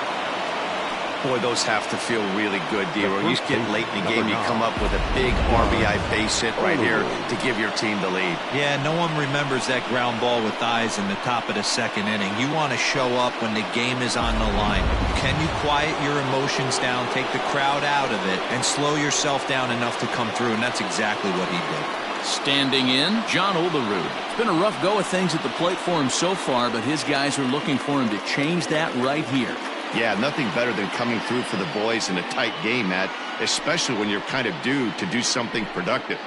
Boy, those have to feel really good, D-Roy. You get late in the game, you come up with a big RBI base hit right here to give your team the lead. Yeah, no one remembers that ground ball with eyes in the top of the 2nd inning. You want to show up when the game is on the line. Can you quiet your emotions down, take the crowd out of it, and slow yourself down enough to come through? And that's exactly what he did. Standing in, John Olerud. It's been a rough go of things at the plate for him so far, but his guys are looking for him to change that right here. Yeah, nothing better than coming through for the boys in a tight game, Matt, especially when you're kind of due to do something productive.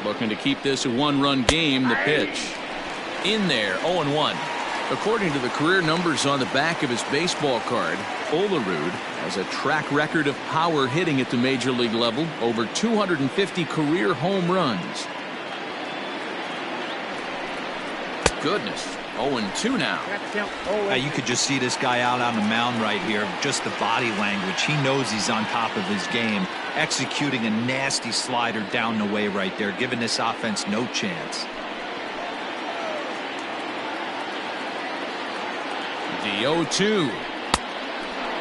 Looking to keep this a 1-run game. The pitch. In there, 0-1. According to the career numbers on the back of his baseball card, Olerud has a track record of power hitting at the major league level, over 250 career home runs. Goodness, 0-2 now. You could just see this guy out on the mound right here. Just the body language. He knows he's on top of his game. Executing a nasty slider down the way right there, giving this offense no chance. The 0-2.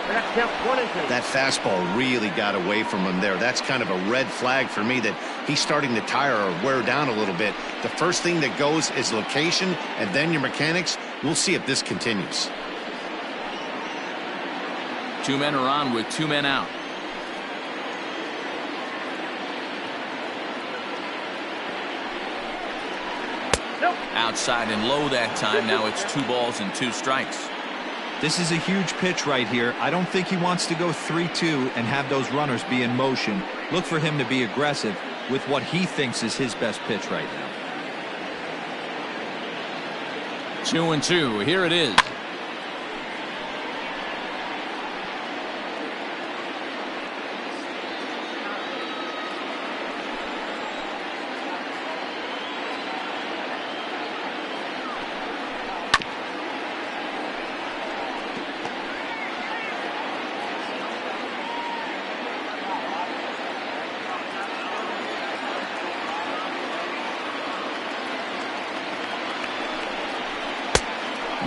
That fastball really got away from him there. That's kind of a red flag for me that he's starting to tire or wear down a little bit. The first thing that goes is location and then your mechanics. We'll see if this continues. 2 men are on with 2 men out. Outside and low that time. Now it's 2 balls and 2 strikes. This is a huge pitch right here. I don't think he wants to go 3-2 and have those runners be in motion. Look for him to be aggressive with what he thinks is his best pitch right now. 2-2. Here it is.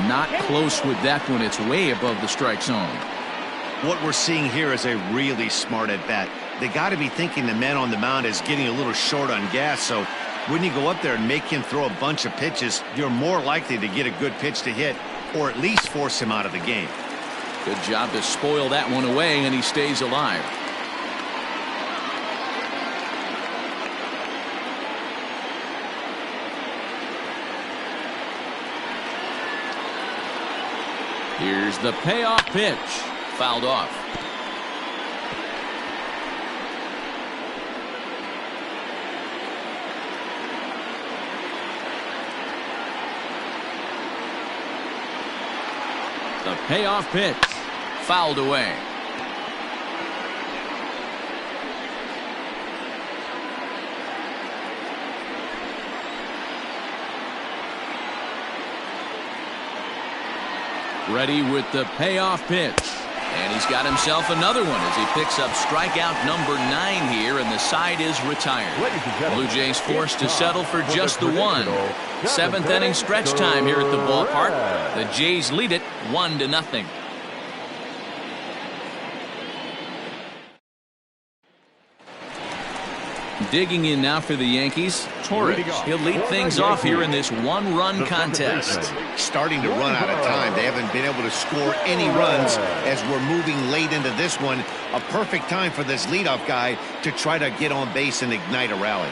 Not close with that one. It's way above the strike zone. What we're seeing here is a really smart at bat. They got to be thinking the man on the mound is getting a little short on gas. So when you go up there and make him throw a bunch of pitches, you're more likely to get a good pitch to hit or at least force him out of the game. Good job to spoil that one away, and he stays alive. Here's the payoff pitch. Fouled off. The payoff pitch. Fouled away. Ready with the payoff pitch. And he's got himself another one as he picks up strikeout number 9 here, and the side is retired. Blue Jays forced to settle for just the one. 7th inning stretch time here at the ballpark. The Jays lead it 1-0. Digging in now for the Yankees, Torres. He'll lead things off here in this one-run contest. Starting to run out of time. They haven't been able to score any runs as we're moving late into this one. A perfect time for this leadoff guy to try to get on base and ignite a rally.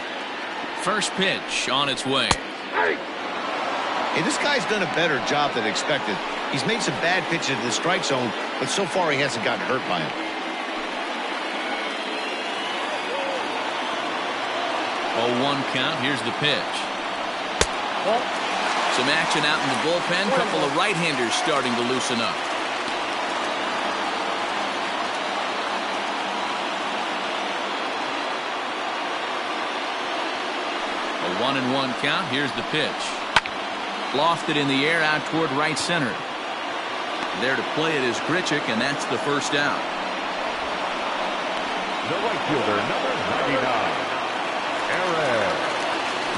First pitch on its way. Hey, this guy's done a better job than expected. He's made some bad pitches in the strike zone, but so far he hasn't gotten hurt by him. 0-1 count. Here's the pitch. Some action out in the bullpen. Couple of right-handers starting to loosen up. A 1-1 count. Here's the pitch. Lofted in the air out toward right center. There to play it is Grichuk, and that's the first out. The right fielder, number 99.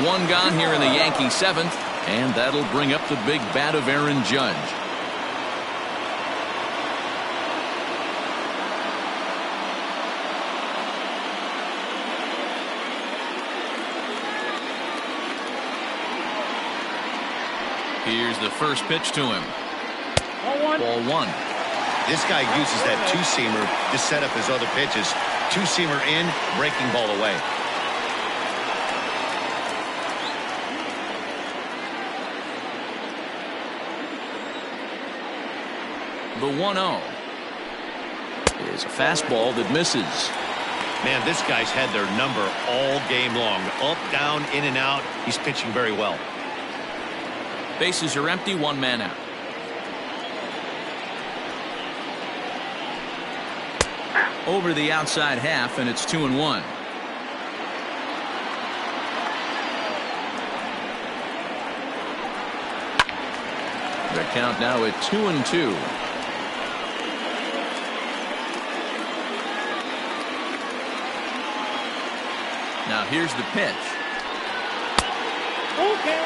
One gone here in the Yankee 7th, and that'll bring up the big bat of Aaron Judge. Here's the first pitch to him. Ball one. This guy uses that two-seamer to set up his other pitches. Two-seamer in, breaking ball away. The 1-0 is a fastball that misses. Man, this guy's had their number all game long. Up, down, in and out. He's pitching very well. Bases are empty, 1 man out. Over the outside half, and it's 2-1. The count now at 2-2. Now here's the pitch. Okay.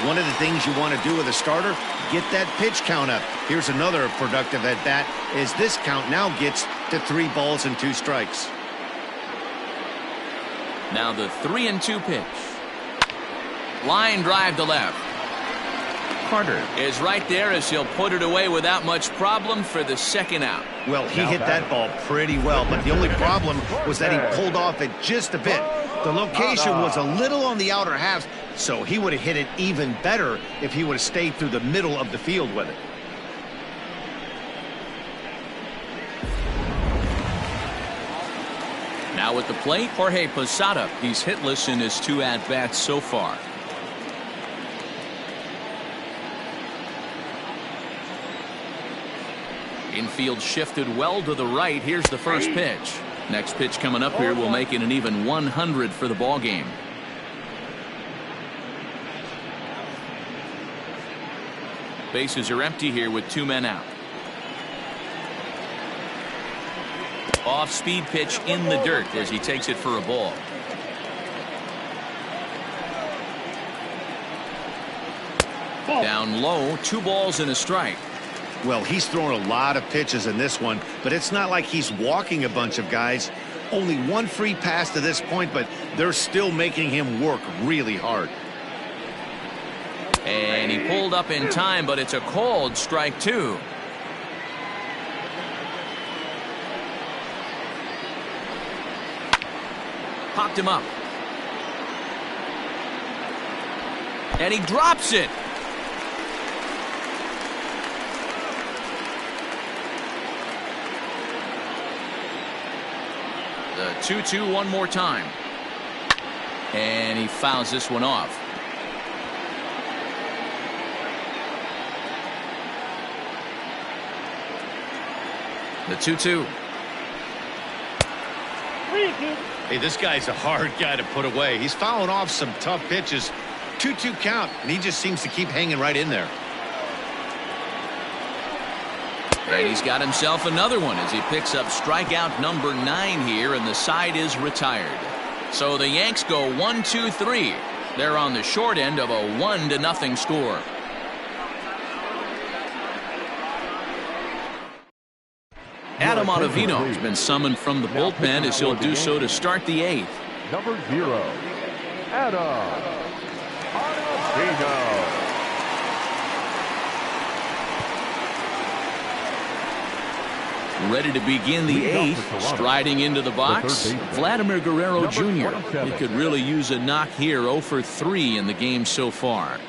One of the things you want to do with a starter, get that pitch count up. Here's another productive at bat as this count now gets to 3 balls and 2 strikes. Now the 3-2 pitch. Line drive to left. Carter is right there as he'll put it away without much problem for the second out. Well, he hit that ball pretty well, but the only problem was that he pulled off it just a bit. The location was a little on the outer half, so he would have hit it even better if he would have stayed through the middle of the field with it. Now at the plate, Jorge Posada. He's hitless in his 2 at-bats so far. Infield shifted well to the right. Here's the first pitch. Next pitch coming up here will make it an even 100 for the ball game. Bases are empty here with 2 men out. Off-speed pitch in the dirt as he takes it for a ball. Down low, 2 balls and a strike. Well, he's thrown a lot of pitches in this one, but it's not like he's walking a bunch of guys. Only 1 free pass to this point, but they're still making him work really hard. And he pulled up in time, but it's a called strike 2. Popped him up. And he drops it. The 2-2 one more time. And he fouls this one off. The 2-2. Hey, this guy's a hard guy to put away. He's fouling off some tough pitches. 2-2 count, and he just seems to keep hanging right in there. And he's got himself another one as he picks up strikeout number 9 here, and the side is retired. So the Yanks go 1-2-3. They're on the short end of a 1-0 score. Adam Ottavino has been summoned from the bullpen as he'll do so to start the 8th. Number 0, Adam Ottavino. Ready to begin the 8th, striding into the box, Vladimir Guerrero Jr. He could really use a knock here, 0 for 3 in the game so far.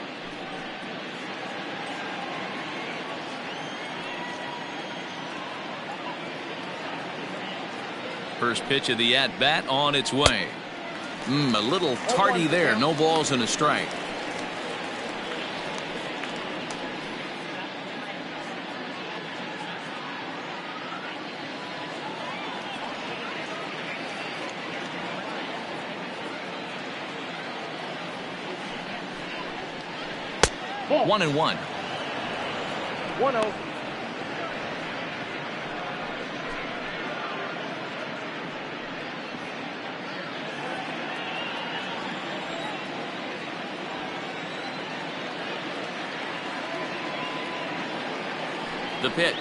First pitch of the at-bat on its way. A little tardy there, no balls and a strike. Ball. 1-1. 1-0. The pitch.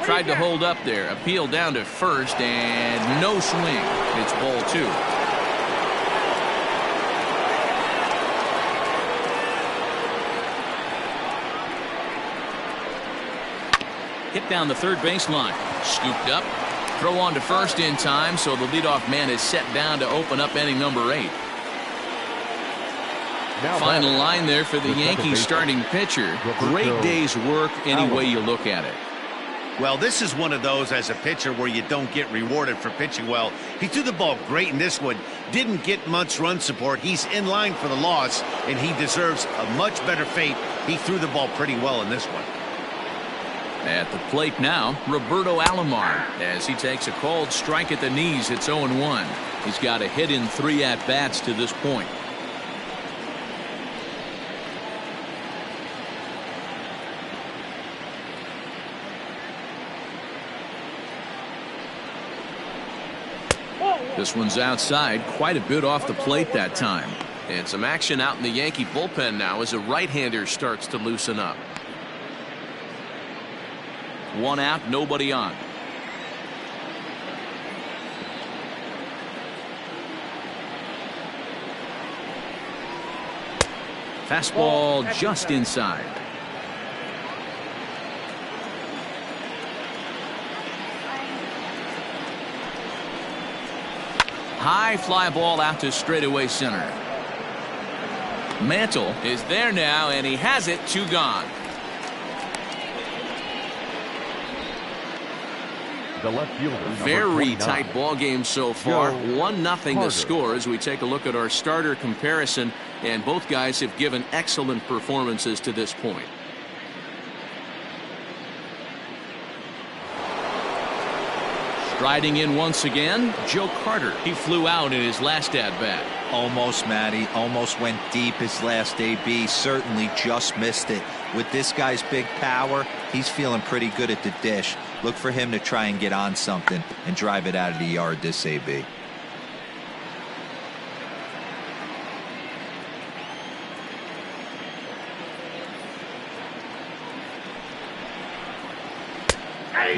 Tried to hold up there. Appeal down to first, and no swing. It's ball 2. Hit down the third baseline. Scooped up. Throw on to first in time, so the leadoff man is set down to open up inning number 8. Final line there for the Yankees starting pitcher. Great day's work any way you look at it. Well, this is one of those as a pitcher where you don't get rewarded for pitching well. He threw the ball great in this one. Didn't get much run support. He's in line for the loss, and he deserves a much better fate. He threw the ball pretty well in this one. At the plate now, Roberto Alomar, as he takes a called strike at the knees. It's 0-1. He's got a hit in 3 at-bats to this point. This one's outside, quite a bit off the plate that time. And some action out in the Yankee bullpen now as a right-hander starts to loosen up. 1 out, nobody on. Fastball just inside. High fly ball out to straightaway center. Mantle is there now, and he has it. 2 gone. The left fielder, Very tight ball game so far. 1-0 the score as we take a look at our starter comparison, and both guys have given excellent performances to this point. Striding in once again, Joe Carter. He flew out in his last at-bat. Almost, Matty. Almost went deep his last AB. Certainly just missed it. With this guy's big power, he's feeling pretty good at the dish. Look for him to try and get on something and drive it out of the yard this AB.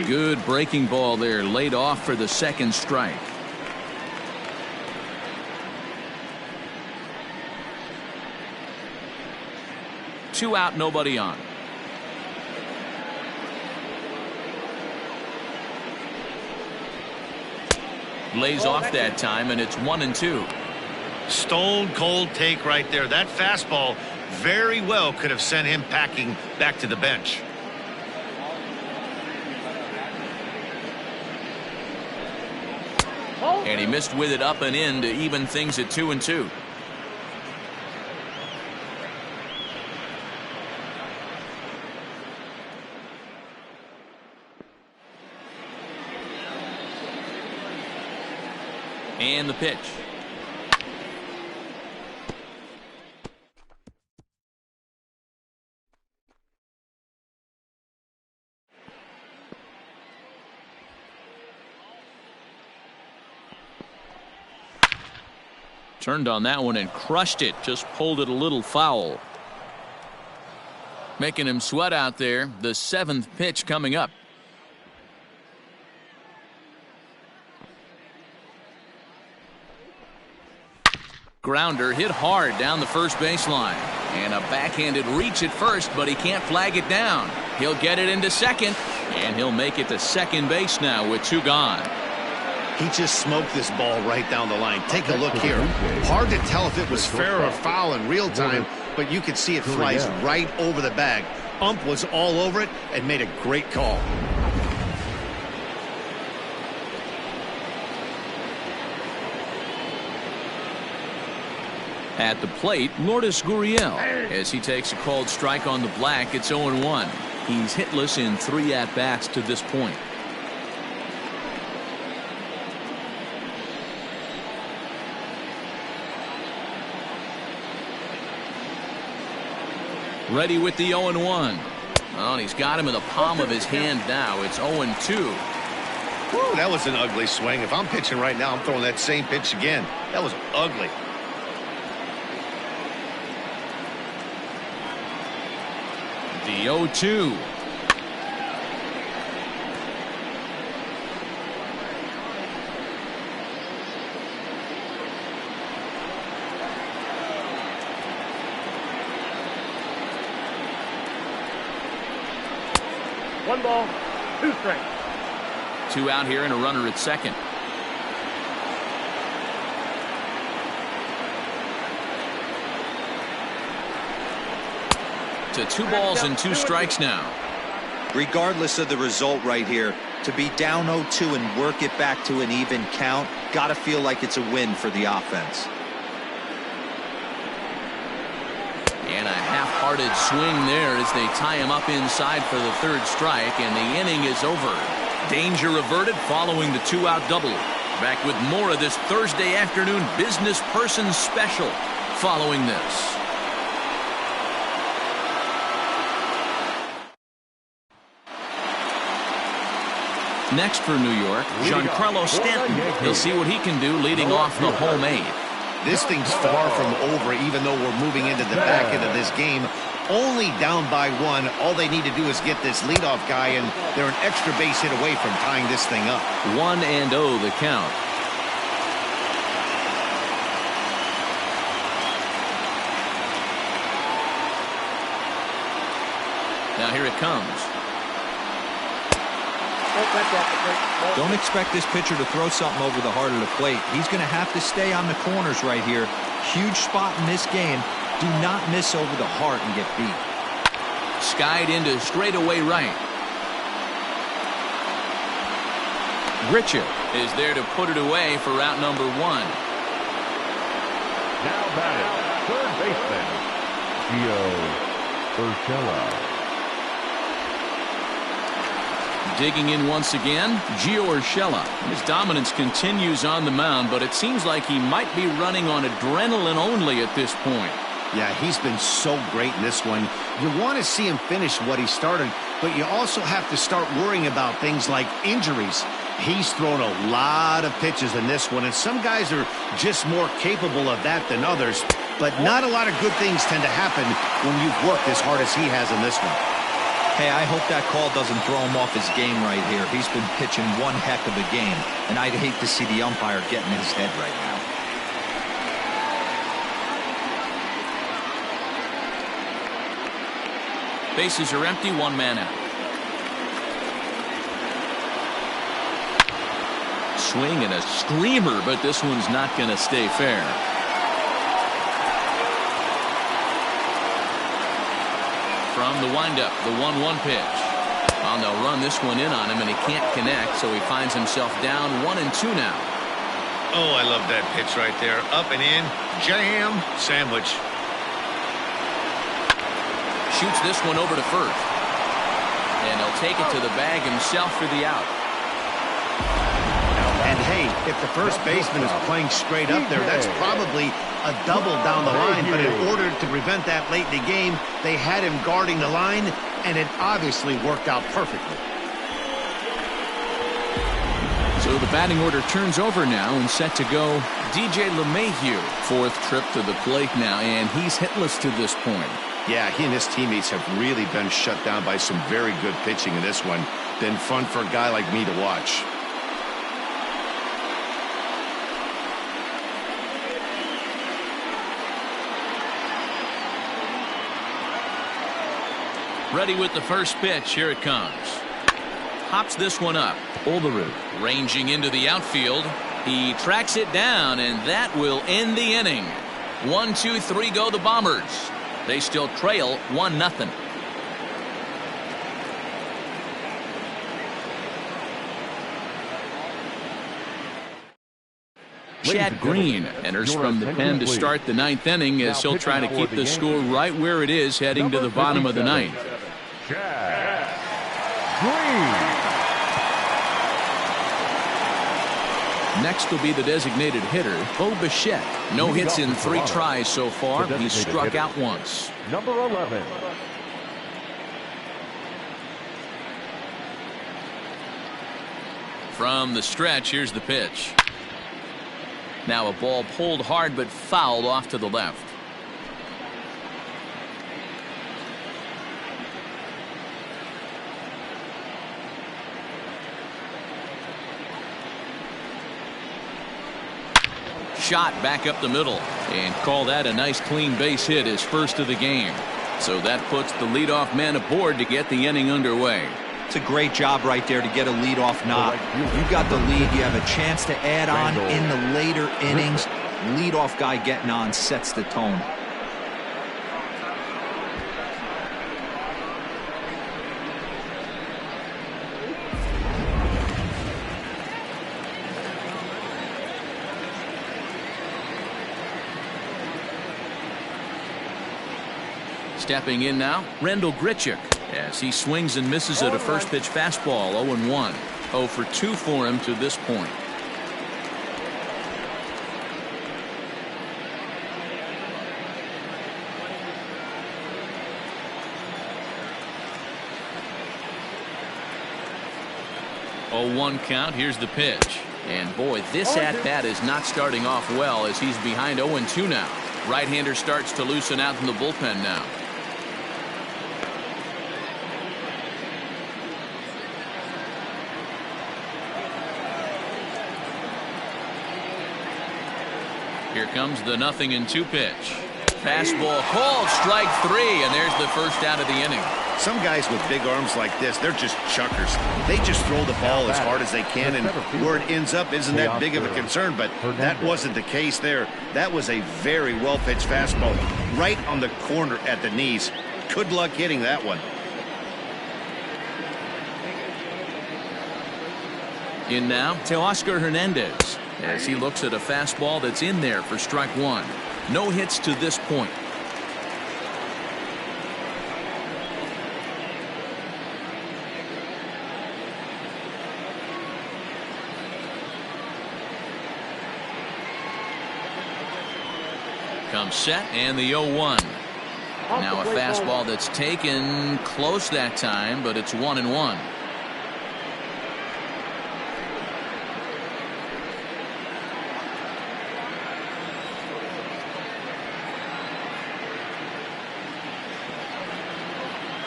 Good breaking ball there, laid off for the second strike. Two out, nobody on. Lays off that time, and it's 1-2. Stone cold take right there. That fastball very well could have sent him packing back to the bench. And he missed with it up and in to even things at 2-2. And the pitch. Turned on that one and crushed it. Just pulled it a little foul. Making him sweat out there. The 7th pitch coming up. Grounder hit hard down the first baseline. And a backhanded reach at first, but he can't flag it down. He'll get it into second. And he'll make it to second base now with 2 gone. He just smoked this ball right down the line. Take a look here. Hard to tell if it was fair or foul in real time, but you could see it flies right over the bag. Ump was all over it and made a great call. At the plate, Lourdes Gurriel. As he takes a called strike on the black, it's 0-1. He's hitless in 3 at-bats to this point. Ready with the 0-1. Oh, and he's got him in the palm of his hand now. It's 0-2. Woo, that was an ugly swing. If I'm pitching right now, I'm throwing that same pitch again. That was ugly. The 0-2. One ball, 2 strikes. 2 out here and a runner at second. To 2 balls and 2 strikes now. Regardless of the result right here, to be down 0-2 and work it back to an even count, gotta feel like it's a win for the offense. And a half-hearted swing there as they tie him up inside for the 3rd strike, and the inning is over. Danger averted following the 2-out double. Back with more of this Thursday afternoon business person special following this. Next for New York, Giancarlo Stanton. He'll see what he can do leading off the home 8th. This thing's far from over, even though we're moving into the back end of this game. Only down by 1. All they need to do is get this leadoff guy, and they're an extra base hit away from tying this thing up. 1-0 the count. Now here it comes. Don't expect this pitcher to throw something over the heart of the plate. He's going to have to stay on the corners right here. Huge spot in this game. Do not miss over the heart and get beat. Skied into straightaway right. Richard is there to put it away for route number 1. Now batting, third baseman, Gio Urshela. Digging in once again, Gio Urshela. His dominance continues on the mound, but it seems like he might be running on adrenaline only at this point. Yeah, he's been so great in this one. You want to see him finish what he started, but you also have to start worrying about things like injuries. He's thrown a lot of pitches in this one, and some guys are just more capable of that than others, but not a lot of good things tend to happen when you've worked as hard as he has in this one. Hey, I hope that call doesn't throw him off his game right here. He's been pitching one heck of a game, and I'd hate to see the umpire get in his head right now. Bases are empty, 1 man out. Swing and a screamer, but this one's not going to stay fair. From the windup, the 1-1 pitch. Well, they'll run this one in on him, and he can't connect, so he finds himself down 1-2 now. Oh, I love that pitch right there. Up and in, jam, sandwich. Shoots this one over to first. And he'll take it to the bag himself for the out. And hey, if the first baseman is playing straight up there, that's probably a double down the line. But in order to prevent that late in the game, they had him guarding the line, and it obviously worked out perfectly. So the batting order turns over now and set to go DJ LeMahieu. Fourth trip to the plate now, and he's hitless to this point. Yeah, he and his teammates have really been shut down by some very good pitching in this one. Been fun for a guy like me to watch. Ready with the first pitch. Here it comes. Hops this one up. Olderud ranging into the outfield. He tracks it down, and that will end the inning. 1, 2, 3 go the Bombers. They still trail 1-0. Chad Green enters from the pen to start the ninth inning as he'll try to keep the score right where it is heading to the bottom of the ninth. Chad Green. Next will be the designated hitter, Bo Bichette. No hits in 3 tries so far. He's struck out once. Number 11. From the stretch, here's the pitch. Now a ball pulled hard but fouled off to the left. Shot back up the middle, and call that a nice clean base hit, his first of the game. So that puts the leadoff man aboard to get the inning underway. It's a great job right there to get a leadoff knock. You got the lead. You have a chance to add on in the later innings. Leadoff guy getting on sets the tone. Stepping in now, Rendell Grichuk, as he swings and misses at a first pitch fastball. 0-1. 0 for 2 for him to this point. Oh, 1 count. Here's the pitch. And boy, this at-bat is not starting off well as he's behind 0-2 now. Right-hander starts to loosen out in the bullpen now. Here comes the 0-2 pitch. Fastball called, strike 3, and there's the first out of the inning. Some guys with big arms like this, they're just chuckers. They just throw the ball as hard as they can, and where it ends up isn't that big of a concern, but that wasn't the case there. That was a very well-pitched fastball right on the corner at the knees. Good luck hitting that one. In now, Teoscar Hernandez, as he looks at a fastball that's in there for strike 1. No hits to this point. Comes set and the 0-1. Now a fastball that's taken close that time, but it's 1-1.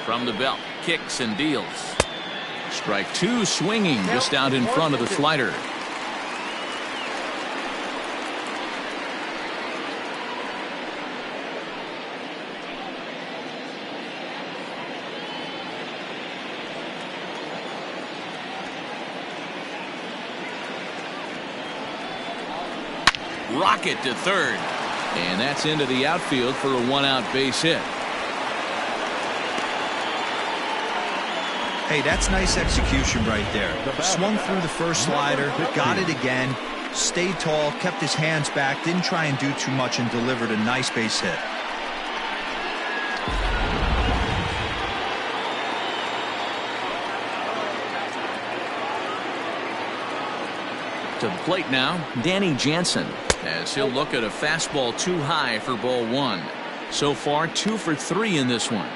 From the belt, kicks and deals. Strike 2, swinging just out in front of the slider. Rocket to third, and that's into the outfield for a 1-out base hit. Hey, that's nice execution right there. Swung through the first slider, got it again. Stayed tall, kept his hands back, didn't try and do too much, and delivered a nice base hit. To the plate now, Danny Jansen, as he'll look at a fastball too high for ball one. So far, 2 for 3 in this one.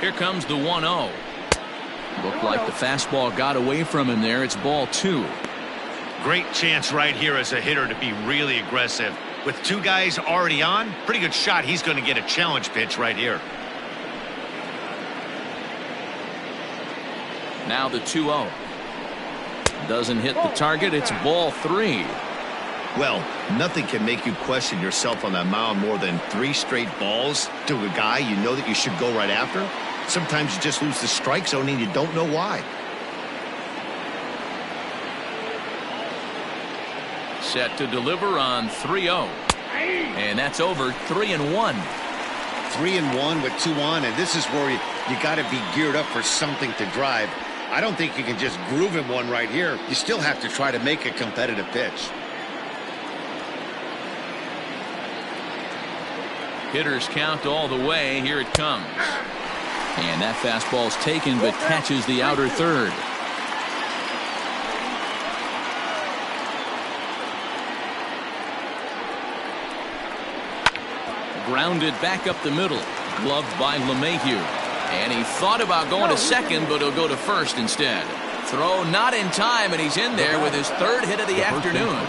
Here comes the 1-0. Looked like the fastball got away from him there. It's ball 2. Great chance right here as a hitter to be really aggressive. With 2 guys already on, pretty good shot. He's going to get a challenge pitch right here. Now the 2-0. Doesn't hit the target. It's ball 3. Well, nothing can make you question yourself on that mound more than 3 straight balls to a guy you know that you should go right after. Sometimes you just lose the strike zone and you don't know why. Set to deliver on 3-0. And that's over. 3-1. 3-1 with 2 on, and this is where you got to be geared up for something to drive. I don't think you can just groove him one right here. You still have to try to make a competitive pitch. Hitters count all the way. Here it comes. And that fastball's taken but catches the outer third. Grounded back up the middle. Gloved by LeMahieu. And he thought about going to second, but he'll go to first instead. Throw not in time, and he's in there with his 3rd hit of the afternoon.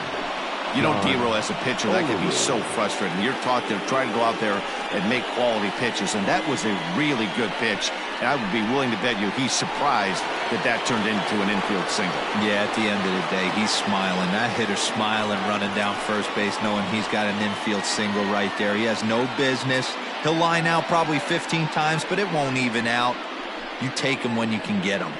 You know, D-Row, as a pitcher, that can be so frustrating. You're taught to try to go out there and make quality pitches, and that was a really good pitch. And I would be willing to bet you he's surprised that turned into an infield single. Yeah, at the end of the day, he's smiling. That hitter's smiling, running down first base, knowing he's got an infield single right there. He has no business. He'll line out probably 15 times, but it won't even out. You take him when you can get him.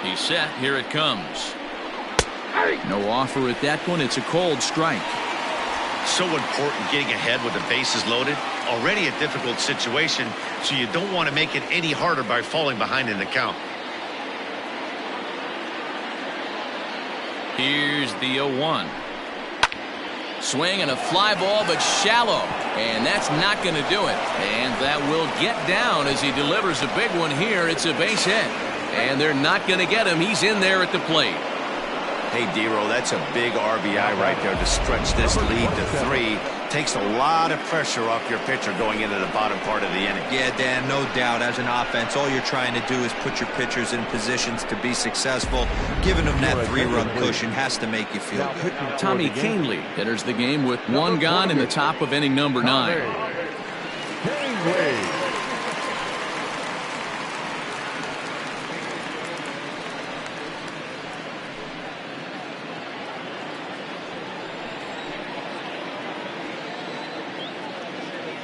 He's set. Here it comes. No offer at that one. It's a cold strike. So important getting ahead with the bases loaded. Already a difficult situation, so you don't want to make it any harder by falling behind in the count. Here's the 0-1. Swing and a fly ball, but shallow. And that's not going to do it. And that will get down as he delivers a big one here. It's a base hit. And they're not going to get him. He's in there at the plate. Hey, D-Row, that's a big RBI right there to stretch this lead to 3. Takes a lot of pressure off your pitcher going into the bottom part of the inning. Yeah, Dan, no doubt. As an offense, all you're trying to do is put your pitchers in positions to be successful. Giving them that 3-run cushion has to make you feel good. Tommy Canely enters the game with 1 gone in the top of inning number 9.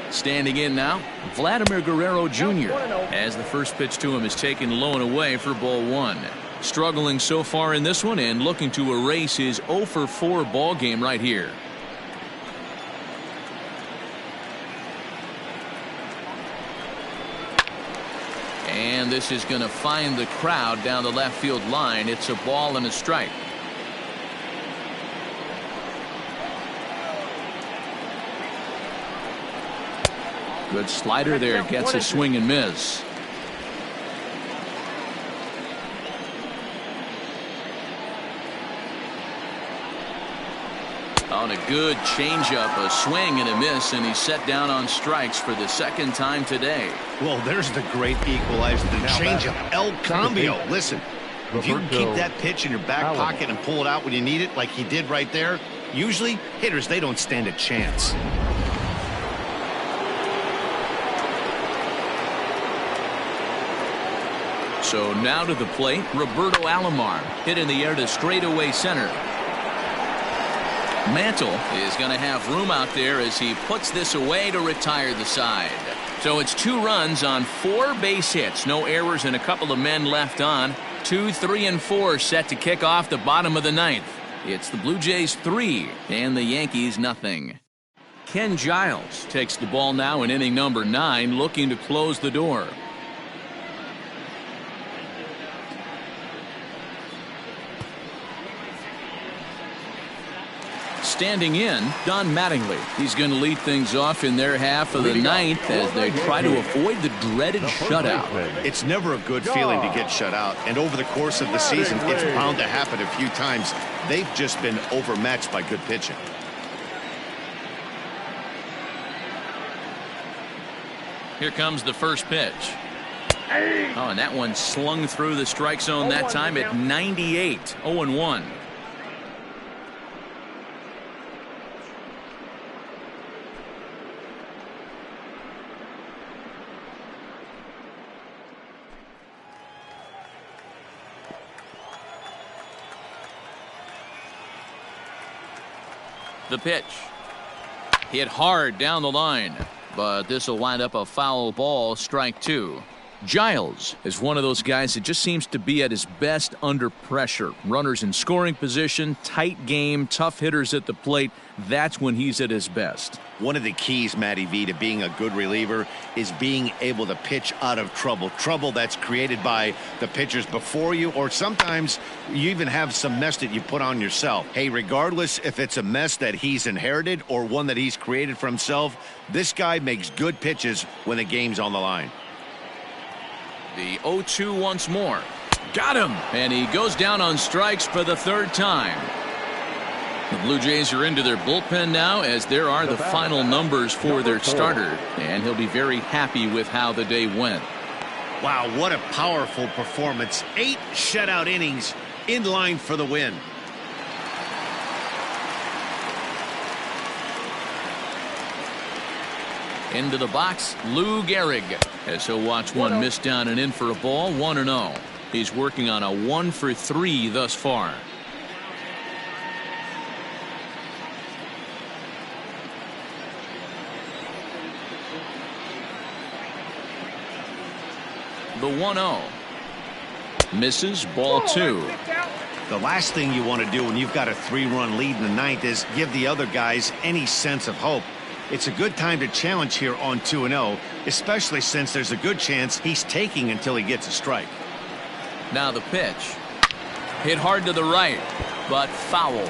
Standing in now, Vladimir Guerrero Jr. as the first pitch to him is taken low and away for ball 1. Struggling so far in this one and looking to erase his 0 for 4 ball game right here. And this is going to find the crowd down the left field line. It's a ball and a strike. Good slider there, gets a swing and miss. On a good changeup, a swing and a miss, and he's set down on strikes for the 2nd time today. Well, there's the great equalizer, the changeup, El Cambio. Listen, if you can keep that pitch in your back pocket and pull it out when you need it, like he did right there, usually hitters, they don't stand a chance. So now to the plate, Roberto Alomar hit in the air to straightaway center. Mantle is going to have room out there as he puts this away to retire the side. So it's 2 runs on 4 base hits. No errors and a couple of men left on. 2, 3, and 4 set to kick off the bottom of the 9th. It's the Blue Jays 3 and the Yankees nothing. Ken Giles takes the ball now in inning number 9, looking to close the door. Standing in, Don Mattingly. He's going to lead things off in their half of the 9th as they try to avoid the dreaded shutout. It's never a good feeling to get shut out, and over the course of the season, it's bound to happen a few times. They've just been overmatched by good pitching. Here comes the first pitch. Oh, and that one slung through the strike zone that time at 98. 0-1. The pitch. Hit hard down the line, but this will wind up a foul ball, strike 2. Giles is one of those guys that just seems to be at his best under pressure. Runners in scoring position, tight game, tough hitters at the plate. That's when he's at his best. One of the keys, Matty V, to being a good reliever is being able to pitch out of trouble. Trouble that's created by the pitchers before you, or sometimes you even have some mess that you put on yourself. Hey, regardless if it's a mess that he's inherited or one that he's created for himself, this guy makes good pitches when the game's on the line. The 0-2 once more. Got him! And he goes down on strikes for the 3rd time. The Blue Jays are into their bullpen now as there are the final numbers for their starter. And he'll be very happy with how the day went. Wow, what a powerful performance. 8 shutout innings in line for the win. Into the box, Lou Gehrig, as he'll watch one miss down and in for a ball. 1-0. He's working on a 1-for-3 thus far. The 1-0. Misses, ball 2. The last thing you want to do when you've got a 3-run lead in the 9th is give the other guys any sense of hope. It's a good time to challenge here on 2-0, especially since there's a good chance he's taking until he gets a strike. Now the pitch. Hit hard to the right, but foul.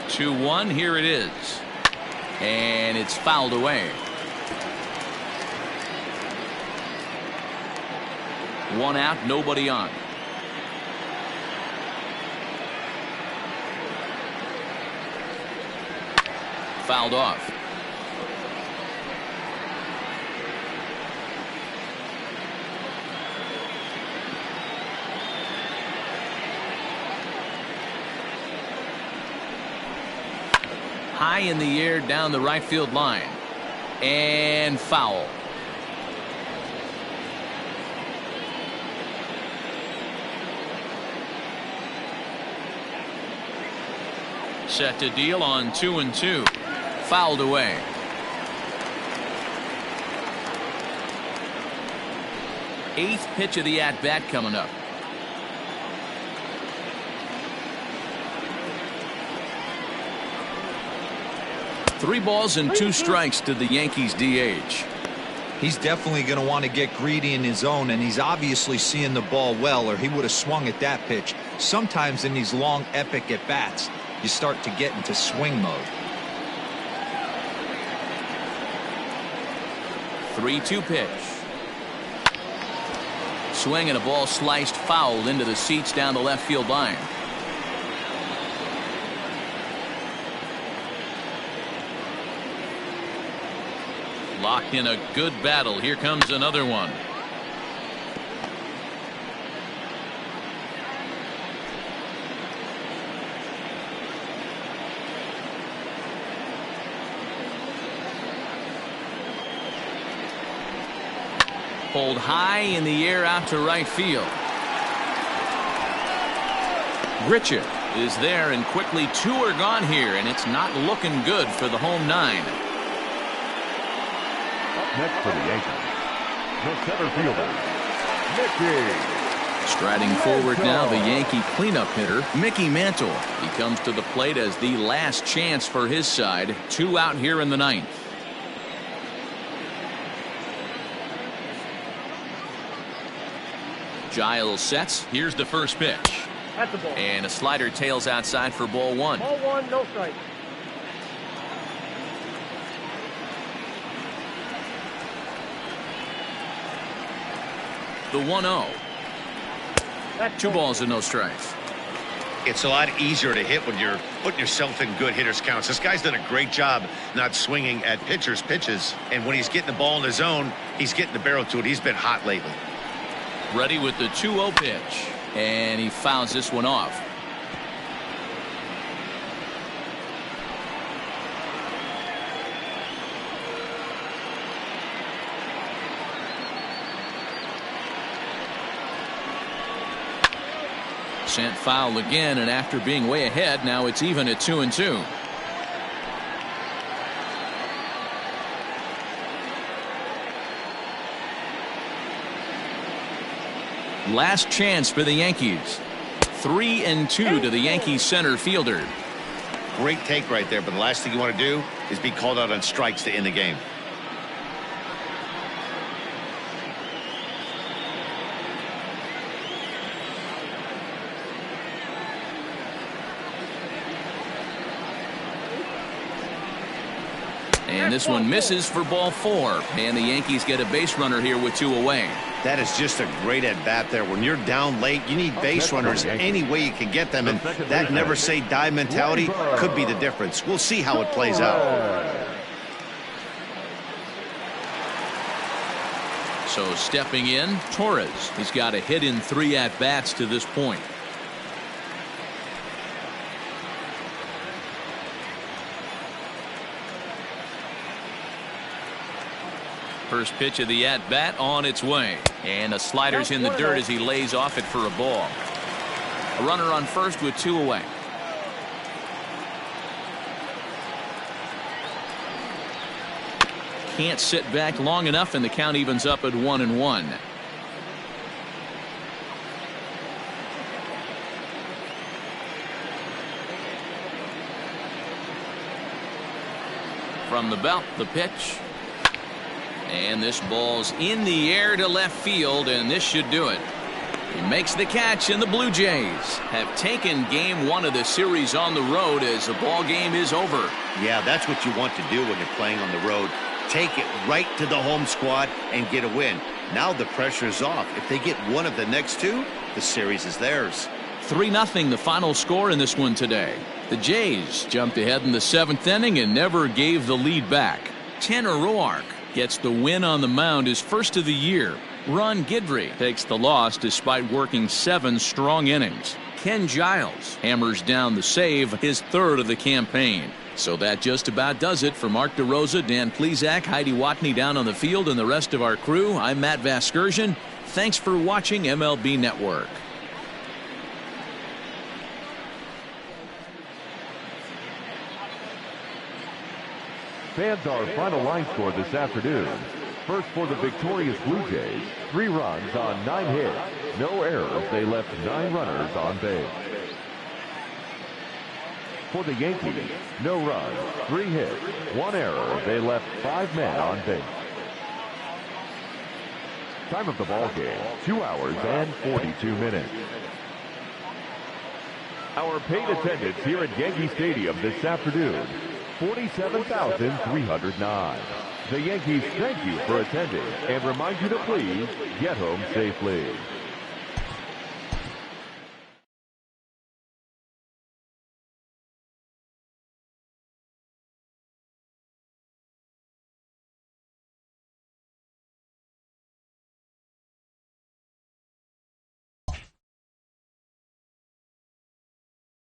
Two-one, here it is. And it's fouled away. 1 out, nobody on. Fouled off. High in the air down the right field line. And foul. Set to deal on 2-2. Fouled away. Eighth pitch of the at-bat coming up. Three balls and 2 strikes to the Yankees DH. He's definitely going to want to get greedy in his zone, and he's obviously seeing the ball well, or he would have swung at that pitch. Sometimes in these long, epic at-bats, you start to get into swing mode. 3-2 pitch. Swing and a ball sliced foul into the seats down the left field line. Locked in a good battle. Here comes another one. pulled high in the air out to right field. Grichuk is there, and quickly 2 are gone here, and it's not looking good for the home 9. Up next for the Yankees, the center fielder, Mickey. Striding forward now, the Yankee cleanup hitter, Mickey Mantle. He comes to the plate as the last chance for his side. 2 out here in the 9th. Giles sets. Here's the first pitch. That's the ball. And a slider tails outside for ball 1. Ball 1, no strike. The 1-0. 2 balls and no strikes. It's a lot easier to hit when you're putting yourself in good hitters counts. This guy's done a great job not swinging at pitchers' pitches. And when he's getting the ball in the zone, he's getting the barrel to it. He's been hot lately. Ready with the 2-0 pitch. And he fouls this one off. Sent foul again, and after being way ahead, now it's even at 2-2. Last chance for the Yankees. 3-2 to the Yankees center fielder. Great take right there, but the last thing you want to do is be called out on strikes to end the game. And this one misses for ball 4. And the Yankees get a base runner here with 2 away. That is just a great at-bat there. When you're down late, you need base runners any way you can get them. And that never-say-die mentality could be the difference. We'll see how it plays out. So stepping in, Torres. He's got a hit in 3 at-bats to this point. First pitch of the at-bat on its way. And a slider's in the dirt as he lays off it for a ball. A runner on first with 2 away. Can't sit back long enough, and the count evens up at 1-1. From the belt, the pitch. And this ball's in the air to left field, and this should do it. He makes the catch, and the Blue Jays have taken game 1 of the series on the road as the ball game is over. Yeah, that's what you want to do when you're playing on the road. Take it right to the home squad and get a win. Now the pressure is off. If they get one of the next 2, the series is theirs. 3-0 the final score in this one today. The Jays jumped ahead in the 7th inning and never gave the lead back. Tanner Roark gets the win on the mound, his first of the year. Ron Guidry takes the loss despite working 7 strong innings. Ken Giles hammers down the save, his 3rd of the campaign. So that just about does it for Mark DeRosa, Dan Plesac, Heidi Watney down on the field, and the rest of our crew. I'm Matt Vasgersian. Thanks for watching MLB Network. Fans, our final line score this afternoon. First for the victorious Blue Jays, 3 runs on 9 hits. No errors. They left 9 runners on base. For the Yankees, no runs, 3 hits, 1 error. They left 5 men on base. Time of the ball game, 2 hours and 42 minutes. Our paid attendance here at Yankee Stadium this afternoon, 47,309. The Yankees thank you for attending and remind you to please get home safely.